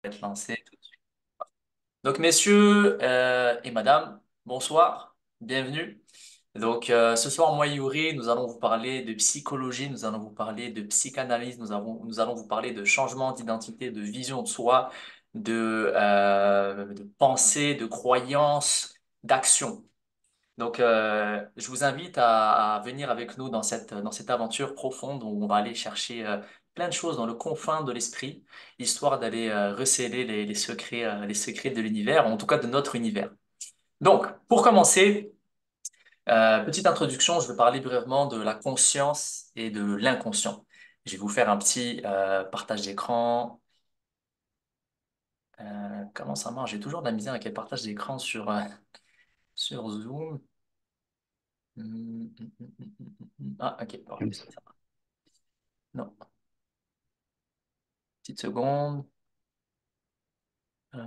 Être lancé tout de suite. Donc, messieurs et madame, bonsoir, bienvenue. Donc, ce soir, moi et Yuri, nous allons vous parler de psychologie, nous allons vous parler de psychanalyse, nous allons vous parler de changement d'identité, de vision de soi, de pensée, de croyance, d'action. Donc, je vous invite à venir avec nous dans cette aventure profonde où on va aller chercher plein de choses dans le confin de l'esprit, histoire d'aller recéler les secrets de l'univers, en tout cas de notre univers. Donc, pour commencer, petite introduction, je vais parler brièvement de la conscience et de l'inconscient. Je vais vous faire un petit partage d'écran. Comment ça marche? J'ai toujours de la misère avec les partages d'écran sur Zoom. Ah, ok, parfait. Comme ça. Non, petite seconde. Euh,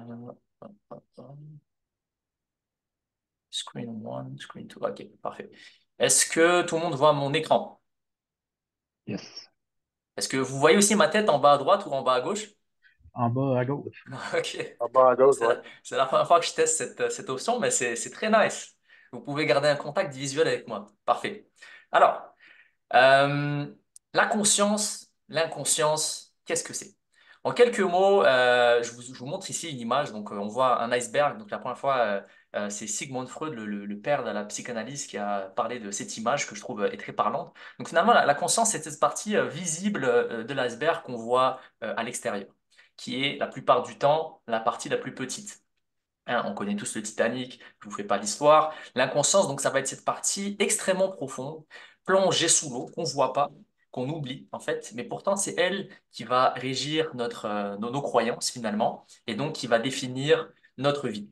Screen one, screen two. Ok, parfait. Est-ce que tout le monde voit mon écran? Yes. Est-ce que vous voyez aussi ma tête en bas à droite ou en bas à gauche? En bas à gauche. Ok. En bas à gauche, ouais. C'est la première fois que je teste cette option, mais c'est très nice. Vous pouvez garder un contact visuel avec moi. Parfait. Alors, Euh, la conscience, l'inconscience, qu'est-ce que c'est? En quelques mots, je vous montre ici une image. Donc, on voit un iceberg. Donc, la première fois, c'est Sigmund Freud, le père de la psychanalyse, qui a parlé de cette image que je trouve est très parlante. Donc, finalement, la conscience, c'est cette partie visible de l'iceberg qu'on voit à l'extérieur, qui est la plupart du temps la partie la plus petite. Hein, on connaît tous le Titanic, je vous fais pas l'histoire. L'inconscience, donc ça va être cette partie extrêmement profonde, plongée sous l'eau, qu'on voit pas, qu'on oublie en fait, mais pourtant c'est elle qui va régir nos croyances finalement, et donc qui va définir notre vie.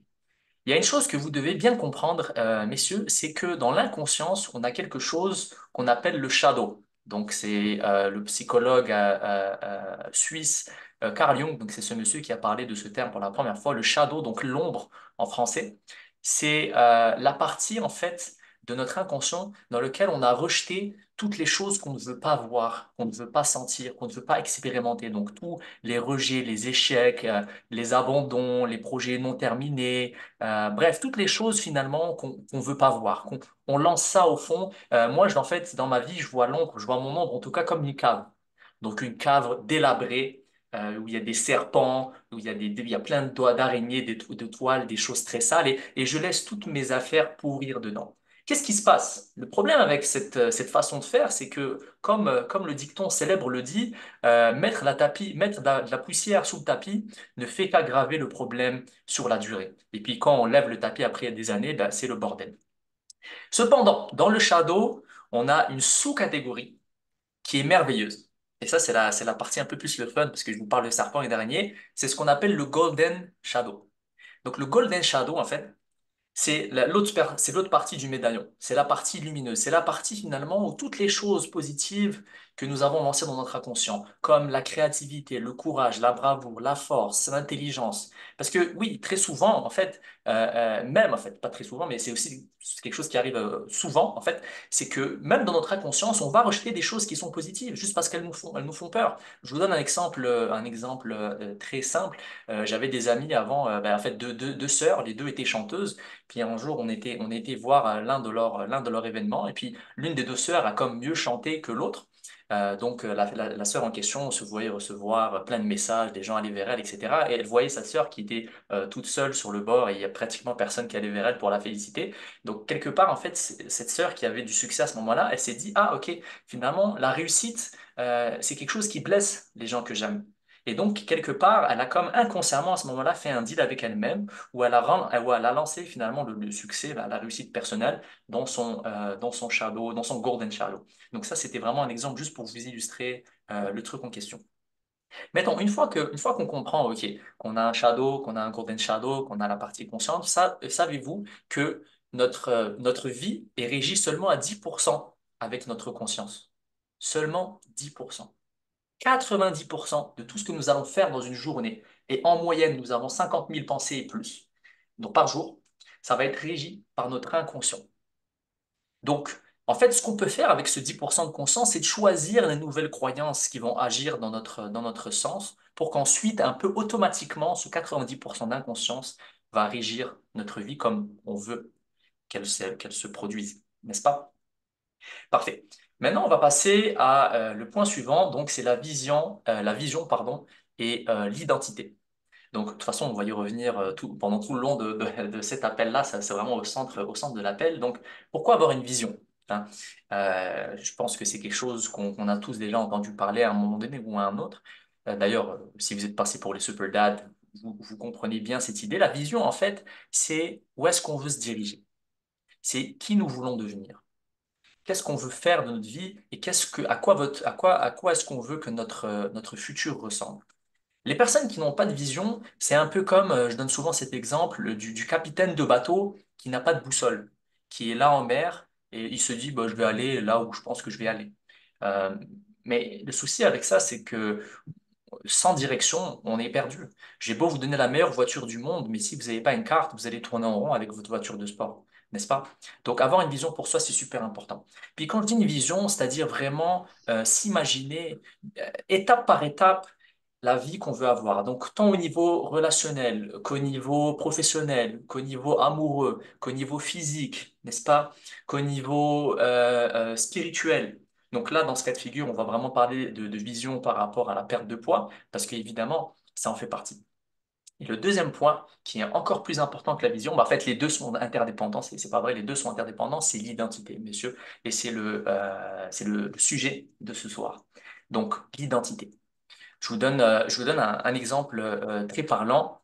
Il y a une chose que vous devez bien comprendre, messieurs, c'est que dans l'inconscience, on a quelque chose qu'on appelle le shadow. Donc, c'est le psychologue suisse Carl Jung, donc c'est ce monsieur qui a parlé de ce terme pour la première fois, le shadow, donc l'ombre en français. C'est la partie, en fait, de notre inconscient dans lequel on a rejeté toutes les choses qu'on ne veut pas voir, qu'on ne veut pas sentir, qu'on ne veut pas expérimenter. Donc, tous les rejets, les échecs, les abandons, les projets non terminés, bref, toutes les choses finalement qu'on veut pas voir, on lance ça au fond. Moi, en fait, dans ma vie, je vois l'ombre, je vois mon ombre en tout cas comme une cave. Donc une cave délabrée, où il y a des serpents, où il y a plein de doigts d'araignées, de toiles, des choses très sales, et je laisse toutes mes affaires pourrir dedans. Qu'est-ce qui se passe? Le problème avec cette façon de faire, c'est que, comme le dicton célèbre le dit, mettre de la poussière sous le tapis ne fait qu'aggraver le problème sur la durée. Et puis quand on lève le tapis après des années, ben, c'est le bordel. Cependant, dans le shadow, on a une sous-catégorie qui est merveilleuse. Et ça, c'est la partie un peu plus le fun, parce que je vous parle de serpent et d'araignée. C'est ce qu'on appelle le golden shadow. Donc le golden shadow, en fait, c'est l'autre partie du médaillon. C'est la partie lumineuse. C'est la partie finalement où toutes les choses positives que nous avons lancées dans notre inconscient, comme la créativité, le courage, la bravoure, la force, l'intelligence. Parce que oui, très souvent, en fait, même en fait, pas très souvent, mais c'est aussi quelque chose qui arrive souvent, en fait, c'est que même dans notre inconscience, on va rejeter des choses qui sont positives juste parce elles nous font peur. Je vous donne un exemple très simple. J'avais des amis avant, ben, en fait, deux sœurs, les deux étaient chanteuses. Puis un jour, on était voir l'un de leurs événements, et puis l'une des deux sœurs a comme mieux chanté que l'autre. La sœur en question se voyait recevoir plein de messages, des gens allaient vers elle, etc. Et elle voyait sa sœur qui était toute seule sur le bord, et il y a pratiquement personne qui allait vers elle pour la féliciter. Donc quelque part, en fait, cette sœur qui avait du succès à ce moment-là, elle s'est dit, ah ok, finalement, la réussite, c'est quelque chose qui blesse les gens que j'aime. Et donc, quelque part, elle a comme inconsciemment à ce moment-là fait un deal avec elle-même où elle a lancé finalement le succès, la réussite personnelle dans son shadow, dans son golden shadow. Donc ça, c'était vraiment un exemple juste pour vous illustrer le truc en question. Mettons, une fois qu'on comprend, OK, qu'on a un shadow, qu'on a un golden shadow, qu'on a la partie consciente, savez-vous que notre vie est régie seulement à 10% avec notre conscience? Seulement 10%. 90% de tout ce que nous allons faire dans une journée, et en moyenne, nous avons 50 000 pensées et plus, donc par jour, ça va être régi par notre inconscient. Donc, En fait, ce qu'on peut faire avec ce 10% de conscience, c'est de choisir les nouvelles croyances qui vont agir dans notre sens pour qu'ensuite, un peu automatiquement, ce 90% d'inconscience va régir notre vie comme on veut qu'elle se produise, n'est-ce pas? Parfait. Maintenant, on va passer à le point suivant, donc c'est la vision, pardon, et l'identité. Donc, de toute façon, on va y revenir pendant tout le long de cet appel-là. Ça, c'est vraiment au centre de l'appel. Donc, pourquoi avoir une vision? Hein je pense que c'est quelque chose qu'on a tous déjà entendu parler à un moment donné ou à un autre. D'ailleurs, si vous êtes passé pour les super dads, vous comprenez bien cette idée. La vision, en fait, c'est où est-ce qu'on veut se diriger. C'est qui nous voulons devenir. Qu'est-ce qu'on veut faire de notre vie et à quoi est-ce qu'on veut que notre futur ressemble. Les personnes qui n'ont pas de vision, c'est un peu comme, je donne souvent cet exemple du capitaine de bateau qui n'a pas de boussole, qui est là en mer et il se dit, bah, je vais aller là où je pense que je vais aller. Euh, mais le souci avec ça, c'est que sans direction, on est perdu. J'ai beau vous donner la meilleure voiture du monde, mais si vous n'avez pas une carte, vous allez tourner en rond avec votre voiture de sport, n'est-ce pas? Donc avoir une vision pour soi, c'est super important. Puis quand je dis une vision, c'est-à-dire vraiment s'imaginer étape par étape la vie qu'on veut avoir. Donc, tant au niveau relationnel qu'au niveau professionnel, qu'au niveau amoureux, qu'au niveau physique, n'est-ce pas? Qu'au niveau spirituel. Donc là, dans ce cas de figure, on va vraiment parler de vision par rapport à la perte de poids, parce qu'évidemment, ça en fait partie. Et le deuxième point, qui est encore plus important que la vision, bah, en fait, les deux sont interdépendants, c'est pas vrai, les deux sont interdépendants, c'est l'identité, messieurs, et c'est le sujet de ce soir. Donc, l'identité. Je vous donne un exemple très parlant.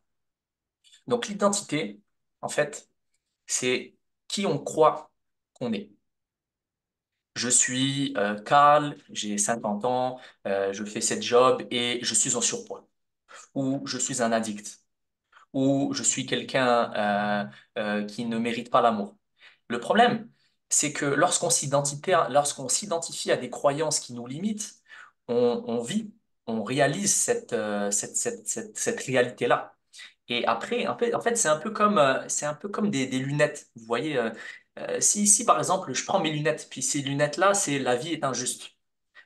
Donc, l'identité, en fait, c'est qui on croit qu'on est. Je suis Karl, j'ai 50 ans, je fais cette job et je suis en surpoids. Ou je suis un addict. Ou je suis quelqu'un qui ne mérite pas l'amour. Le problème, c'est que lorsqu'on s'identifie à des croyances qui nous limitent, on vit, on réalise cette réalité-là. Et après, en fait, c'est un peu comme des lunettes. Vous voyez, si par exemple, je prends mes lunettes, puis ces lunettes-là, c'est la vie est injuste.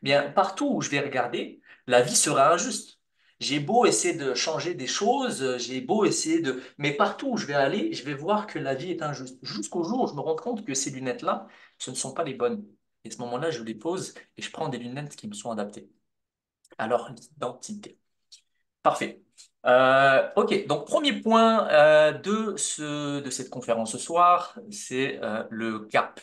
Bien, partout où je vais regarder, la vie sera injuste. J'ai beau essayer de changer des choses, j'ai beau essayer de... Mais partout où je vais aller, je vais voir que la vie est injuste. Jusqu'au jour où je me rends compte que ces lunettes-là, ce ne sont pas les bonnes. Et à ce moment-là, je les pose et je prends des lunettes qui me sont adaptées. Alors, l'identité. Parfait. Ok, donc premier point de cette conférence ce soir, c'est le gap.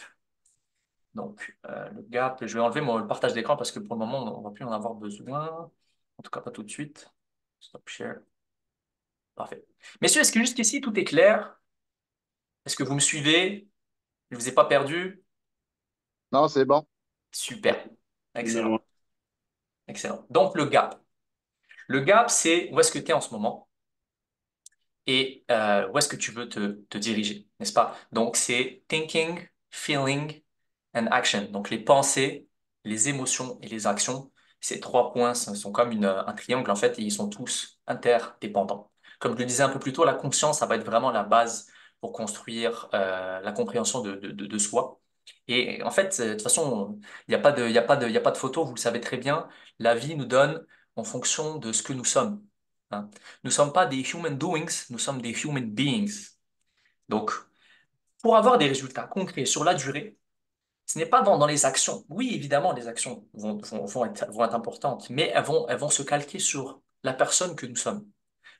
Donc, le gap, je vais enlever le partage d'écran parce que pour le moment, on ne va plus en avoir besoin. En tout cas, pas tout de suite. Stop share. Parfait. Messieurs, est-ce que jusqu'ici, tout est clair? Est-ce que vous me suivez? Je ne vous ai pas perdu? Non, c'est bon. Super. Numéro Excellent. un. Excellent. Donc, le gap. Le gap, c'est où est-ce que tu es en ce moment et où est-ce que tu veux te diriger, n'est-ce pas? Donc, c'est thinking, feeling and action. Donc, les pensées, les émotions et les actions, ces trois points sont comme un triangle, en fait, et ils sont tous interdépendants. Comme je le disais un peu plus tôt, la conscience, ça va être vraiment la base pour construire la compréhension de soi. Et en fait, de toute façon, il y a pas de photo, vous le savez très bien, la vie nous donne en fonction de ce que nous sommes. Hein. Nous ne sommes pas des human doings, nous sommes des human beings. Donc, pour avoir des résultats concrets sur la durée, ce n'est pas dans les actions. Oui, évidemment, les actions vont être importantes, mais elles vont se calquer sur la personne que nous sommes.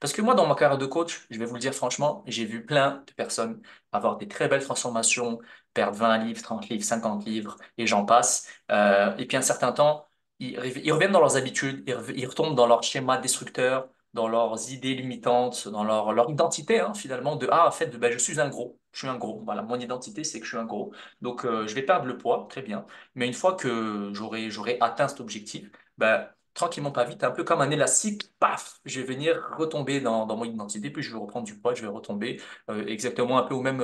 Parce que moi, dans ma carrière de coach, je vais vous le dire franchement, j'ai vu plein de personnes avoir des très belles transformations, perdre 20 livres, 30 livres, 50 livres, et j'en passe. Et puis, un certain temps, ils reviennent dans leurs habitudes, ils retombent dans leur schéma destructeur, dans leurs idées limitantes, dans leur identité, hein, finalement, en fait, ben, je suis un gros. Je suis un gros. Voilà, mon identité, c'est que je suis un gros. Donc, je vais perdre le poids, très bien. Mais une fois que j'aurai atteint cet objectif, ben, tranquillement, pas vite, un peu comme un élastique, paf, je vais venir retomber dans mon identité, puis je vais reprendre du poids, je vais retomber exactement un peu au même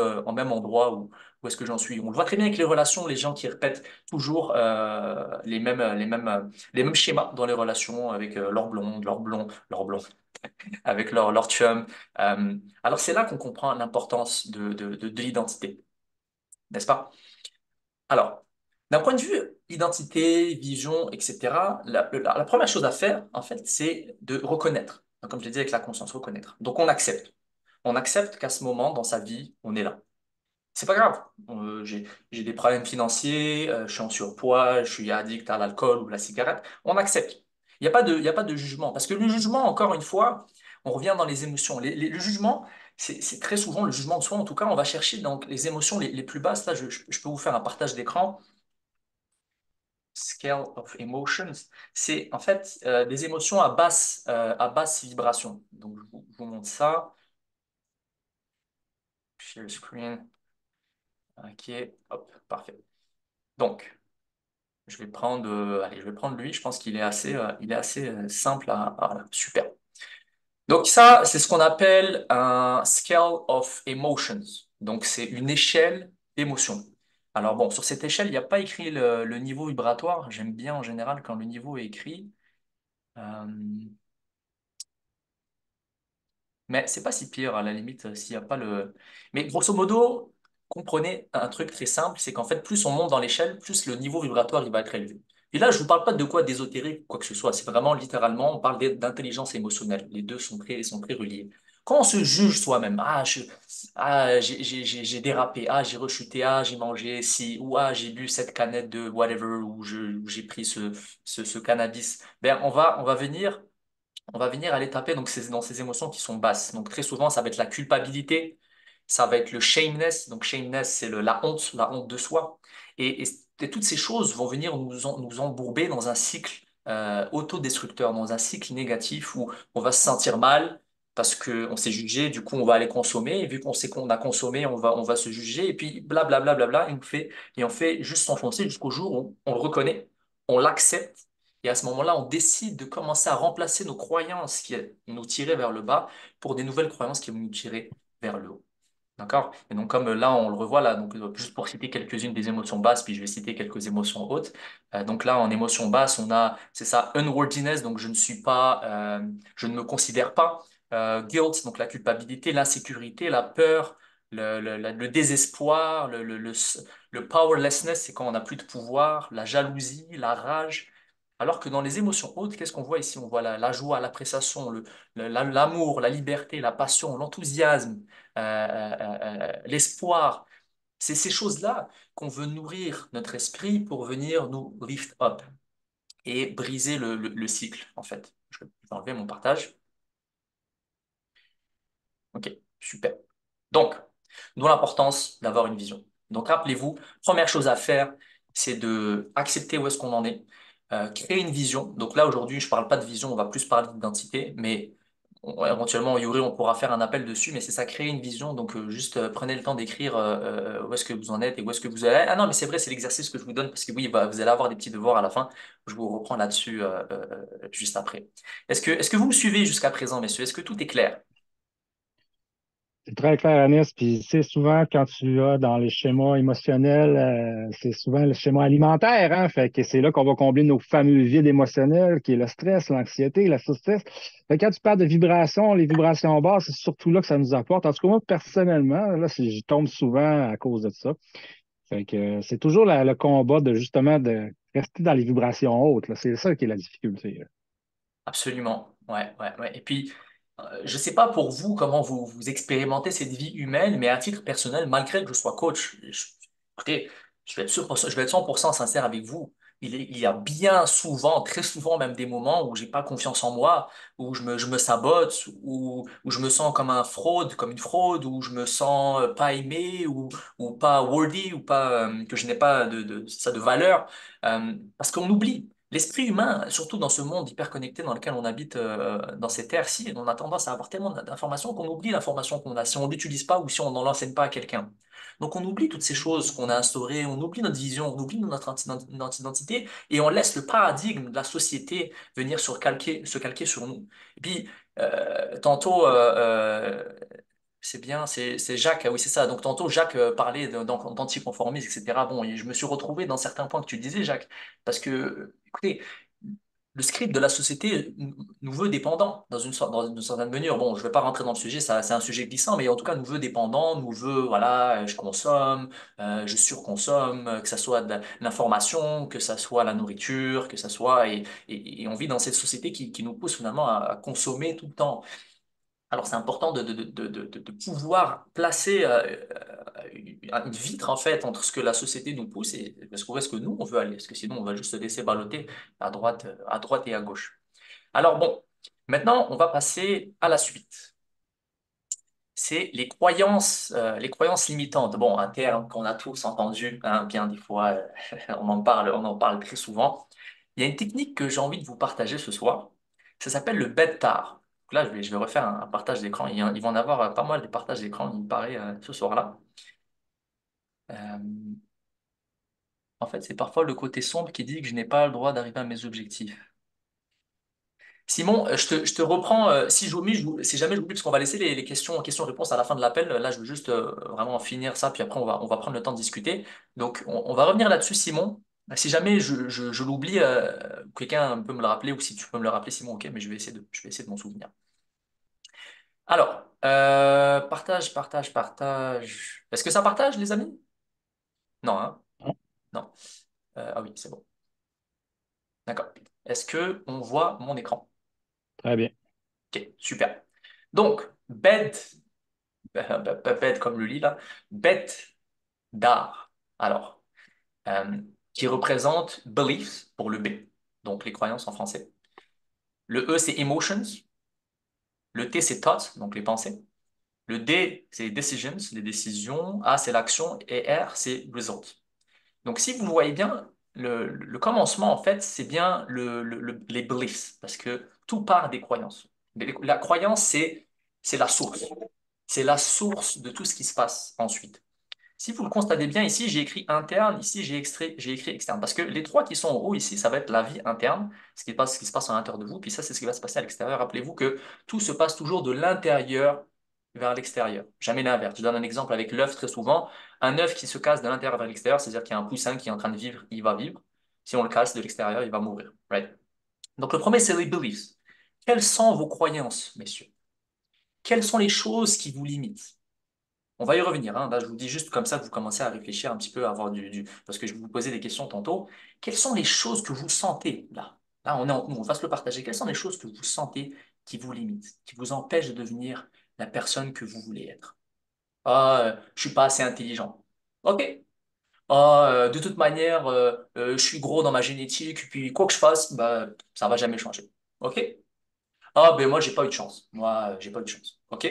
endroit où est-ce que j'en suis. On le voit très bien avec les relations, les gens qui répètent toujours les mêmes schémas dans les relations avec leur blond, avec leur chum. Alors, c'est là qu'on comprend l'importance de l'identité, n'est-ce pas? Alors, D'un point de vue identité, vision, etc., la première chose à faire, en fait, c'est de reconnaître. Donc, comme je l'ai dit avec la conscience, reconnaître. Donc, on accepte. On accepte qu'à ce moment dans sa vie, on est là. C'est pas grave. J'ai des problèmes financiers, je suis en surpoids, je suis addict à l'alcool ou la cigarette. On accepte. Il y a pas de jugement. Parce que le jugement, encore une fois, on revient dans les émotions. Le jugement, c'est très souvent le jugement de soi. En tout cas, on va chercher donc les émotions les plus basses. Là, je peux vous faire un partage d'écran. Scale of Emotions. C'est en fait des émotions à basse vibration. Donc, je vous montre ça. Share screen. OK. Hop, parfait. Donc, allez, je vais prendre lui. Je pense qu'il est assez simple voilà, super. Donc ça, c'est ce qu'on appelle un scale of emotions. Donc c'est une échelle d'émotions. Alors bon, sur cette échelle, il n'y a pas écrit le niveau vibratoire. J'aime bien en général quand le niveau est écrit. Euh, Mais c'est pas si pire à la limite s'il n'y a pas le. Mais grosso modo, comprenez un truc très simple, c'est qu'en fait, plus on monte dans l'échelle, plus le niveau vibratoire il va être élevé. Et là, je vous parle pas de quoi d'ésotérique ou quoi que ce soit. C'est vraiment littéralement, on parle d'intelligence émotionnelle. Les deux sont très reliés. Quand on se juge soi-même, j'ai dérapé, j'ai rechuté, j'ai mangé ci, ou j'ai bu cette canette de whatever, ou j'ai pris ce cannabis, ben on va venir aller taper donc, dans ces émotions qui sont basses. Donc très souvent, ça va être la culpabilité, ça va être le shameness. Donc shameness, c'est la honte de soi. Et toutes ces choses vont venir nous embourber dans un cycle autodestructeur, dans un cycle négatif où on va se sentir mal parce qu'on s'est jugé, du coup on va aller consommer, et vu qu'on sait qu'on a consommé, on va se juger, et puis blablabla, et on fait juste s'enfoncer jusqu'au jour où on le reconnaît, on l'accepte et à ce moment-là, on décide de commencer à remplacer nos croyances qui nous tiraient vers le bas pour des nouvelles croyances qui vont nous tirer vers le haut. D'accord? Et donc, comme là, on le revoit là, donc juste pour citer quelques-unes des émotions basses, puis je vais citer quelques émotions hautes. Donc là, en émotion basse, on a, c'est ça, unworthiness, donc je ne me considère pas. Guilt, donc la culpabilité, l'insécurité, la peur, le désespoir, le powerlessness, c'est quand on n'a plus de pouvoir, la jalousie, la rage. Alors que dans les émotions hautes, qu'est-ce qu'on voit ici? On voit la joie, l'appréciation, l'amour, la liberté, la passion, l'enthousiasme, l'espoir. C'est ces choses-là qu'on veut nourrir notre esprit pour venir nous lift up et briser le cycle, en fait. Je vais enlever mon partage. Ok, super. Donc, d'où l'importance d'avoir une vision. Donc, rappelez-vous, première chose à faire, c'est de accepter où est-ce qu'on en est, créer une vision. Donc là, aujourd'hui, je ne parle pas de vision, on va plus parler d'identité, mais éventuellement, Yuri, on pourra faire un appel dessus, mais c'est ça, créer une vision. Donc, juste prenez le temps d'écrire où est-ce que vous en êtes et où est-ce que vous allez. Ah non, mais c'est vrai, c'est l'exercice que je vous donne parce que oui, bah, vous allez avoir des petits devoirs à la fin. Je vous reprends là-dessus juste après. Est-ce que vous me suivez jusqu'à présent, messieurs? Est-ce que tout est clair? C'est très clair, Anis. Puis, c'est souvent quand tu as dans les schémas émotionnels, c'est souvent le schéma alimentaire, hein. Fait que c'est là qu'on va combler nos fameux vides émotionnels, qui est le stress, l'anxiété, la tristesse. Fait que quand tu parles de vibrations, les vibrations basses, c'est surtout là que ça nous apporte. En tout cas, moi, personnellement, là, j'y tombe souvent à cause de ça. Fait que c'est toujours le combat de justement de rester dans les vibrations hautes, là. C'est ça qui est la difficulté, là. Absolument, ouais. Et puis, je ne sais pas pour vous comment vous expérimentez cette vie humaine, mais à titre personnel, malgré que je sois coach, écoutez, je vais être sûr, je vais être 100% sincère avec vous. Il y a bien souvent, très souvent même des moments où j'ai pas confiance en moi, où je me sabote, où je me sens comme comme une fraude, où je me sens pas aimé, ou pas worthy, ou pas, que je n'ai pas de valeur, parce qu'on oublie. L'esprit humain, surtout dans ce monde hyper connecté dans lequel on habite dans ces terres-ci, on a tendance à avoir tellement d'informations qu'on oublie l'information qu'on a si on ne l'utilise pas ou si on n'en l'enseigne pas à quelqu'un. Donc on oublie toutes ces choses qu'on a instaurées, on oublie notre vision, on oublie notre identité et on laisse le paradigme de la société venir se calquer sur nous. Et puis, tantôt, c'est bien, c'est Jacques, ah oui c'est ça. Donc tantôt Jacques parlait d'anticonformisme, etc. Bon, et je me suis retrouvé dans certains points que tu disais, Jacques, parce que, écoutez, le script de la société nous veut dépendants dans une certaine mesure. Bon, je ne vais pas rentrer dans le sujet, ça, c'est un sujet glissant, mais en tout cas, nous veut dépendants, nous veut, voilà, je consomme, je surconsomme, que ça soit de l'information, que ça soit la nourriture, que ça soit, et on vit dans cette société qui nous pousse finalement à consommer tout le temps. Alors, c'est important de pouvoir placer une vitre, en fait, entre ce que la société nous pousse et où est-ce que nous, on veut aller. Parce que sinon, on va juste se laisser balloter à droite et à gauche. Alors, bon, maintenant, on va passer à la suite. C'est les croyances limitantes. Bon, un terme qu'on a tous entendu, hein, bien des fois, on en parle très souvent. Il y a une technique que j'ai envie de vous partager ce soir. Ça s'appelle le bedtar. Donc là, je vais refaire un partage d'écran. Il va en avoir pas mal de partages d'écran, il me paraît, ce soir-là. Euh, En fait, c'est parfois le côté sombre qui dit que je n'ai pas le droit d'arriver à mes objectifs. Simon, je te reprends. Si j'oublie, si jamais j'oublie, parce qu'on va laisser les questions-réponses à la fin de l'appel. Là, je veux juste vraiment finir ça, puis après, on va prendre le temps de discuter. Donc, on va revenir là-dessus, Simon. Si jamais je l'oublie, quelqu'un peut me le rappeler, ou si tu peux me le rappeler, Simon, ok, mais je vais essayer de m'en souvenir. Alors, partage. Est-ce que ça partage, les amis? Non, hein? Non? Non. Ah oui, c'est bon. D'accord. Est-ce que on voit mon écran? Très bien. Ok, super. Donc, bête comme le lit là, bête d'art. Alors, qui représente beliefs pour le B, donc les croyances en français. Le E, c'est emotions. Le T, c'est thoughts, donc les pensées. Le D, c'est decisions, les décisions. A, c'est l'action. Et R, c'est result. Donc, si vous voyez bien, le commencement, en fait, c'est bien les beliefs, parce que tout part des croyances. La croyance, c'est la source. C'est la source de tout ce qui se passe ensuite. Si vous le constatez bien, ici, j'ai écrit interne, ici, j'ai écrit externe. Parce que les trois qui sont en haut, ici, ça va être la vie interne, ce qui se passe à l'intérieur de vous, puis ça, c'est ce qui va se passer à l'extérieur. Rappelez-vous que tout se passe toujours de l'intérieur vers l'extérieur, jamais l'inverse. Je donne un exemple avec l'œuf très souvent. Un œuf qui se casse de l'intérieur vers l'extérieur, c'est-à-dire qu'il y a un poussin qui est en train de vivre, il va vivre. Si on le casse de l'extérieur, il va mourir. Right? Donc le premier, c'est les beliefs. Quelles sont vos croyances, messieurs? Quelles sont les choses qui vous limitent? On va y revenir, hein. Là, je vous dis juste comme ça que vous commencez à réfléchir un petit peu, à avoir parce que je vais vous poser des questions tantôt. Quelles sont les choses que vous sentez là? Là, on va se le partager. Quelles sont les choses que vous sentez qui vous limitent, qui vous empêchent de devenir la personne que vous voulez être? Ah, je suis pas assez intelligent. Ok. Ah, de toute manière, je suis gros dans ma génétique, puis quoi que je fasse, bah, ça va jamais changer. Ok? Ah, ben moi, j'ai pas eu de chance. Moi, j'ai pas eu de chance. Ok?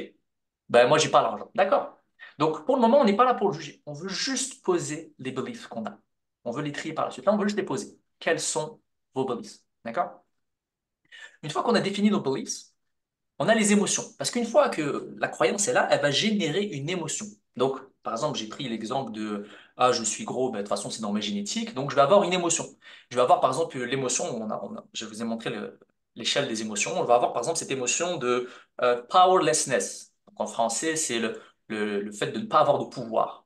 Ben moi, j'ai pas l'argent. D'accord. Donc, pour le moment, on n'est pas là pour le juger. On veut juste poser les beliefs qu'on a. On veut les trier par la suite. Là, on veut juste les poser. Quels sont vos beliefs? D'accord? Une fois qu'on a défini nos beliefs, on a les émotions. Parce qu'une fois que la croyance est là, elle va générer une émotion. Donc, par exemple, j'ai pris l'exemple de ah, je suis gros, ben, de toute façon, c'est dans ma génétique. Donc, je vais avoir une émotion. Je vais avoir, par exemple, l'émotion, je vous ai montré l'échelle des émotions. On va avoir, par exemple, cette émotion de powerlessness. Donc, en français, c'est le fait de ne pas avoir de pouvoir.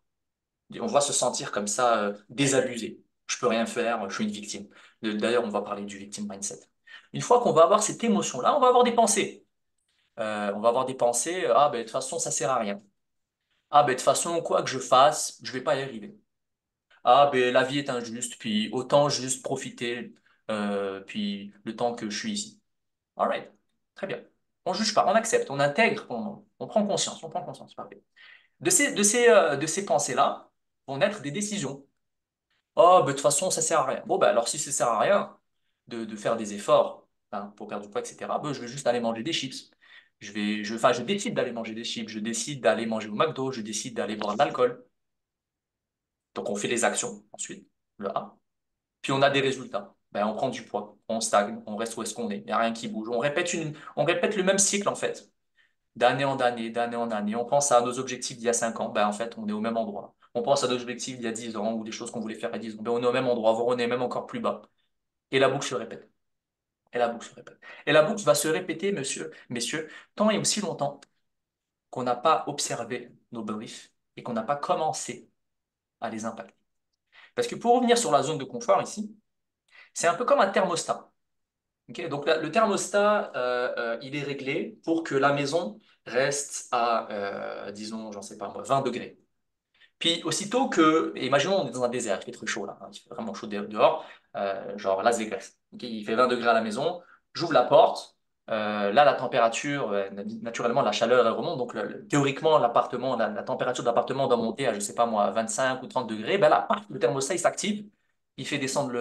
On va se sentir comme ça, désabusé. Je peux rien faire, je suis une victime. D'ailleurs, on va parler du victim mindset. Une fois qu'on va avoir cette émotion-là, on va avoir des pensées. On va avoir des pensées, ah ben de toute façon ça sert à rien. Ah ben de toute façon quoi que je fasse, je vais pas y arriver. Ah ben la vie est injuste, puis autant juste profiter, puis le temps que je suis ici. Alright, très bien. On juge pas, on accepte, on intègre, on prend conscience, parfait. De ces pensées-là vont naître des décisions. Oh ben de toute façon ça sert à rien. Bon ben alors si ça sert à rien de faire des efforts hein, pour perdre du poids, etc., ben, je vais juste aller manger des chips. Enfin, je décide d'aller manger des chips, je décide d'aller manger au McDo, je décide d'aller boire de l'alcool. Donc on fait les actions ensuite, le A. Puis on a des résultats. Ben, on prend du poids, on stagne, on reste où est-ce qu'on est, il n'y a rien qui bouge. On répète le même cycle en fait, d'année en année. On pense à nos objectifs d'il y a 5 ans, ben, en fait on est au même endroit. On pense à nos objectifs d'il y a 10 ans ou des choses qu'on voulait faire il y a 10 ans, ben, on est au même endroit, voire on est même encore plus bas. Et la boucle se répète. Et la boucle se répète. Et la boucle va se répéter, messieurs, tant et aussi longtemps qu'on n'a pas observé nos beliefs et qu'on n'a pas commencé à les impacter. Parce que pour revenir sur la zone de confort ici, c'est un peu comme un thermostat. Ok, donc le thermostat, il est réglé pour que la maison reste à, disons, j'en sais pas moi, 20 degrés. Puis aussitôt que, imaginons on est dans un désert, il fait très chaud là, hein, il fait vraiment chaud dehors, genre Las Vegas. Ok, il fait 20 degrés à la maison, j'ouvre la porte, là la température, naturellement la chaleur elle remonte, donc théoriquement l'appartement, la température de l'appartement doit monter à je sais pas moi 25 ou 30 degrés, ben là, paf, le thermostat il s'active, il fait descendre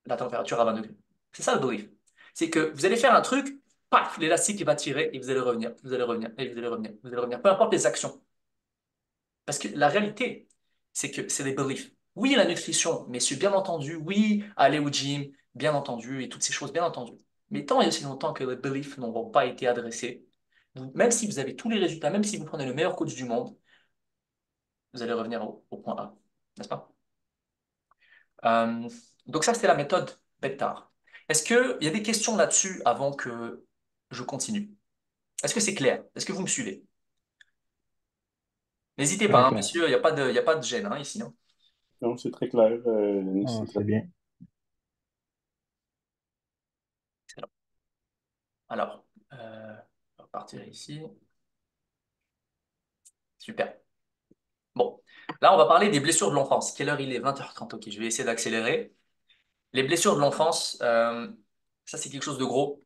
la température à 20 degrés. C'est ça le brief. C'est que vous allez faire un truc, paf, l'élastique il va tirer et vous allez revenir, vous allez revenir, et vous allez revenir, vous allez revenir, peu importe les actions. Parce que la réalité, c'est que c'est des beliefs. Oui, la nutrition, messieurs, bien entendu. Oui, aller au gym, bien entendu, et toutes ces choses, bien entendu. Mais tant et aussi longtemps que les beliefs n'auront pas été adressés, même si vous avez tous les résultats, même si vous prenez le meilleur coach du monde, vous allez revenir au point A, n'est-ce pas? Euh, donc ça, c'était la méthode Bétard. Est-ce qu'il y a des questions là-dessus avant que je continue? Est-ce que c'est clair? Est-ce que vous me suivez? N'hésitez pas, Très hein, clair. messieurs, il y a pas de gêne hein, ici, hein. Donc, c'est très clair, Ah, c'est clair. c'est bien. Excellent. Alors, on va partir ici. Super. Bon, là, on va parler des blessures de l'enfance. Quelle heure il est? 20h30. Ok, je vais essayer d'accélérer. Les blessures de l'enfance, ça, c'est quelque chose de gros.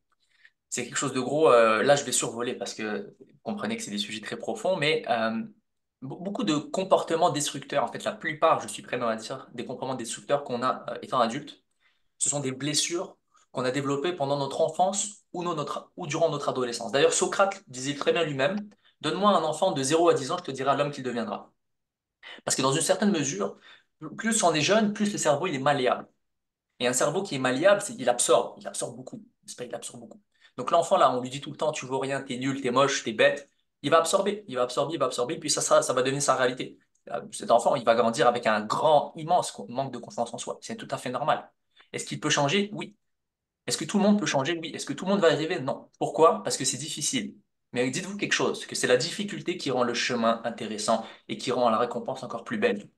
C'est quelque chose de gros. Là, je vais survoler parce que vous comprenez que c'est des sujets très profonds, mais beaucoup de comportements destructeurs, en fait, la plupart, je suis prêt même à dire, des comportements destructeurs qu'on a étant adulte, ce sont des blessures qu'on a développées pendant notre enfance ou durant notre adolescence. D'ailleurs, Socrate disait très bien lui-même, donne-moi un enfant de 0 à 10 ans, je te dirai l'homme qu'il deviendra. Parce que dans une certaine mesure, plus on est jeune, plus le cerveau il est malléable. Et un cerveau qui est malléable, il absorbe beaucoup. N'est-ce pas, il absorbe beaucoup. Donc l'enfant là, on lui dit tout le temps, tu vaux rien, t'es nul, t'es moche, t'es bête. Il va absorber, il va absorber, il va absorber, puis ça va devenir sa réalité. Cet enfant, il va grandir avec un grand, immense manque de confiance en soi. C'est tout à fait normal. Est-ce qu'il peut changer? Oui. Est-ce que tout le monde peut changer? Oui. Est-ce que tout le monde va y arriver? Non. Pourquoi? Parce que c'est difficile. Mais dites-vous quelque chose, que c'est la difficulté qui rend le chemin intéressant et qui rend la récompense encore plus belle.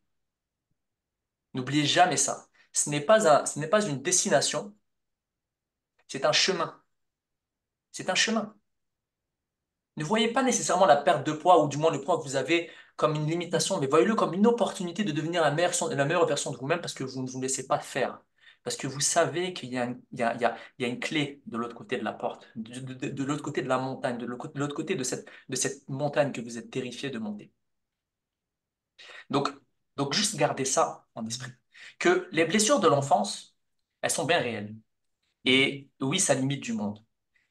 N'oubliez jamais ça. Ce n'est pas une destination, c'est un chemin. C'est un chemin. Ne voyez pas nécessairement la perte de poids, ou du moins le poids que vous avez, comme une limitation, mais voyez-le comme une opportunité de devenir la meilleure version de vous-même parce que vous ne vous laissez pas faire. Parce que vous savez qu'il y a, une clé de l'autre côté de la porte, de l'autre côté de la montagne, de l'autre côté de cette montagne que vous êtes terrifié de monter. Donc, donc juste gardez ça en esprit. Que les blessures de l'enfance, elles sont bien réelles. Et oui, ça limite du monde.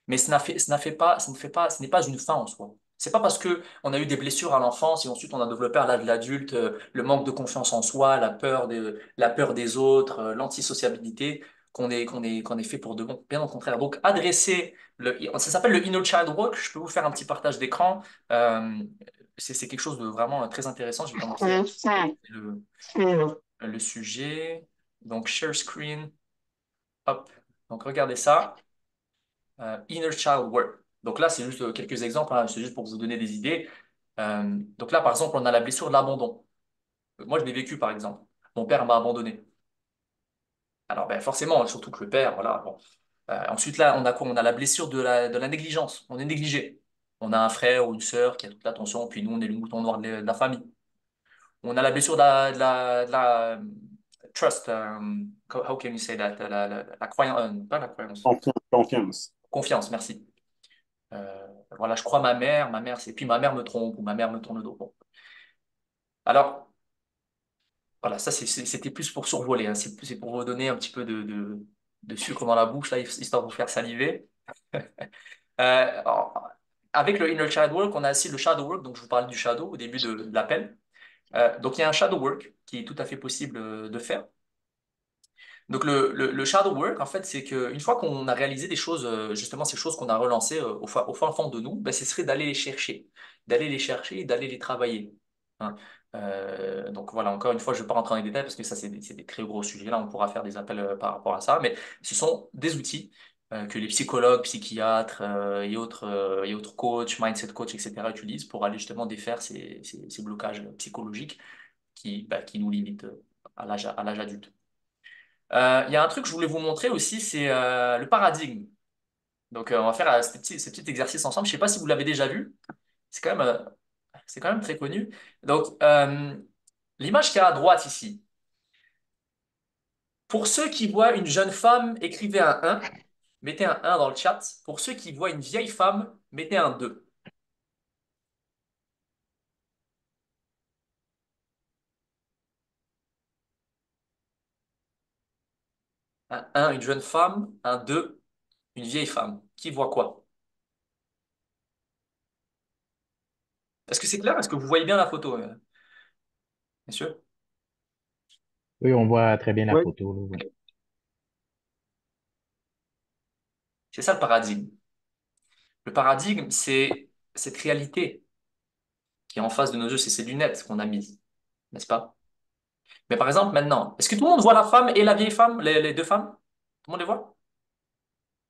Mais ce n'est pas une fin en soi. C'est pas parce que on a eu des blessures à l'enfance et ensuite on a développé à l'âge de l'adulte le manque de confiance en soi, la peur des autres, l'antisociabilité qu'on est fait pour de bon. Bien au contraire. Donc ça s'appelle le Inner Child Work. Je peux vous faire un petit partage d'écran. Euh, c'est quelque chose de vraiment très intéressant. Je vais commencer à le, le sujet. Donc share screen. Hop. Donc regardez ça. Inner Child Work. Donc là, c'est juste quelques exemples, hein, c'est juste pour vous donner des idées. Donc là, par exemple, on a la blessure de l'abandon. Moi, je l'ai vécu, par exemple. Mon père m'a abandonné. Alors, ben, forcément, surtout que le père, voilà. Bon. Ensuite, là, on a quoi? On a la blessure de la négligence. On est négligé. On a un frère ou une sœur qui a toute l'attention, puis nous, on est le mouton noir de la famille. On a la blessure de la trust. How can you say that? La croyance, pas la croyance. Confiance, confiance. Confiance, merci. Voilà, je crois ma mère, c'est puis ma mère me trompe ou ma mère me tourne le dos. Bon. Alors, voilà, ça c'était plus pour survoler, hein. C'est pour vous donner un petit peu de sucre dans la bouche, là, histoire de vous faire saliver. Alors, avec le Inner Child Work, on a aussi le Shadow Work, donc je vous parlais du Shadow au début de l'appel. Donc il y a un Shadow Work qui est tout à fait possible de faire. Donc le shadow work, en fait, c'est qu'une fois qu'on a réalisé des choses, justement ces choses qu'on a relancées au fin fond de nous, ben, ce serait d'aller les chercher et d'aller les travailler. Hein. Donc voilà, encore une fois, je ne vais pas rentrer dans les détails parce que ça, c'est des très gros sujets. Là, on pourra faire des appels par rapport à ça, mais ce sont des outils que les psychologues, psychiatres et autres coachs, mindset coach, etc., utilisent pour aller justement défaire ces blocages psychologiques qui nous limitent à l'âge adulte. Il y a un truc que je voulais vous montrer aussi, c'est le paradigme. Donc, on va faire ces petits exercices ensemble. Je ne sais pas si vous l'avez déjà vu. C'est quand même très connu. Donc, l'image qui est à droite ici. Pour ceux qui voient une jeune femme, écrivez un 1. Mettez un 1 dans le chat. Pour ceux qui voient une vieille femme, mettez un 2. Un 1, une jeune femme. Un 2, une vieille femme. Qui voit quoi? Est-ce que c'est clair? Est-ce que vous voyez bien la photo, messieurs? Oui, on voit très bien la Oui. photo, là, oui. C'est ça le paradigme. Le paradigme, c'est cette réalité qui est en face de nos yeux, c'est ces lunettes qu'on a mises, n'est-ce pas? Mais par exemple, maintenant, est-ce que tout le monde voit la femme et la vieille femme, les deux femmes? Tout le monde les voit?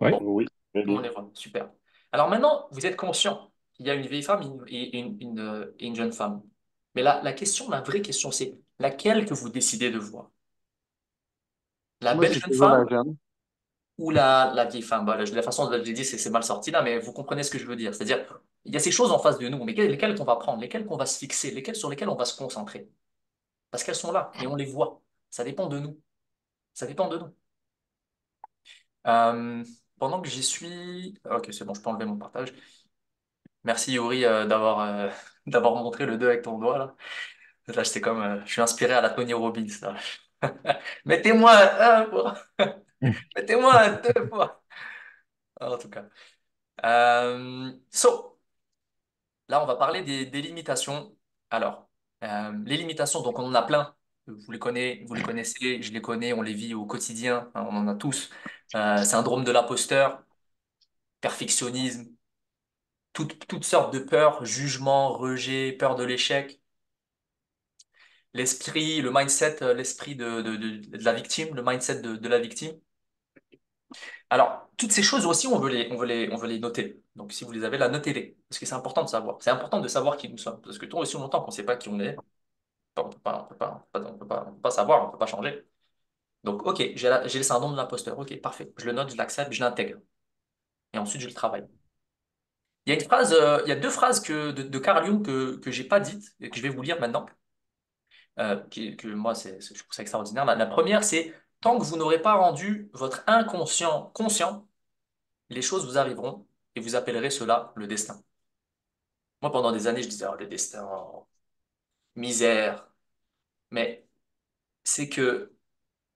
Oui. Bon, Oui, très tout le bien. monde les voit, super. Alors maintenant, vous êtes conscient qu'il y a une vieille femme et une jeune femme. Mais la question, la vraie question, c'est laquelle que vous décidez de voir? La Moi, belle c'est jeune toujours la femme jeune. ou la vieille femme? Bah, la façon dont je l'ai dit, c'est mal sorti là, mais vous comprenez ce que je veux dire. C'est-à-dire, il y a ces choses en face de nous, mais lesquelles qu'on va prendre, lesquelles qu'on va se fixer, sur lesquelles on va se concentrer. Parce qu'elles sont là et on les voit. Ça dépend de nous. Ça dépend de nous. Euh, Pendant que j'y suis... Ok, c'est bon, je peux enlever mon partage. Merci Yuri d'avoir montré le 2 avec ton doigt là. Là, c'est comme... je suis inspiré à la Tony Robbins là. Mettez-moi un 1 fois. Mettez-moi un 2 fois. En tout cas. Là, on va parler des limitations. Alors, les limitations, donc on en a plein. Vous les connaissez, je les connais, on les vit au quotidien, hein, on en a tous. Syndrome de l'imposteur, perfectionnisme, toutes sortes de peurs, jugement, rejet, peur de l'échec, l'esprit, le mindset, l'esprit de la victime, le mindset de la victime. Alors, toutes ces choses aussi, on veut les noter. Donc, si vous les avez là, notez-les. Parce que c'est important de savoir. C'est important de savoir qui nous sommes. Parce que tant aussi longtemps qu'on ne sait pas qui on est, on peut pas savoir, on peut pas changer. Donc, ok, j'ai le syndrome de l'imposteur. Ok, parfait. Je le note, je l'accepte, je l'intègre. Et ensuite, je le travaille. Il y a deux phrases de Carl Jung que j'ai pas dites et que je vais vous lire maintenant. Que moi, je trouve ça extraordinaire. La première, c'est tant que vous n'aurez pas rendu votre inconscient conscient, les choses vous arriveront et vous appellerez cela le destin. Moi, pendant des années, je disais, oh, le destin, oh, misère. Mais c'est que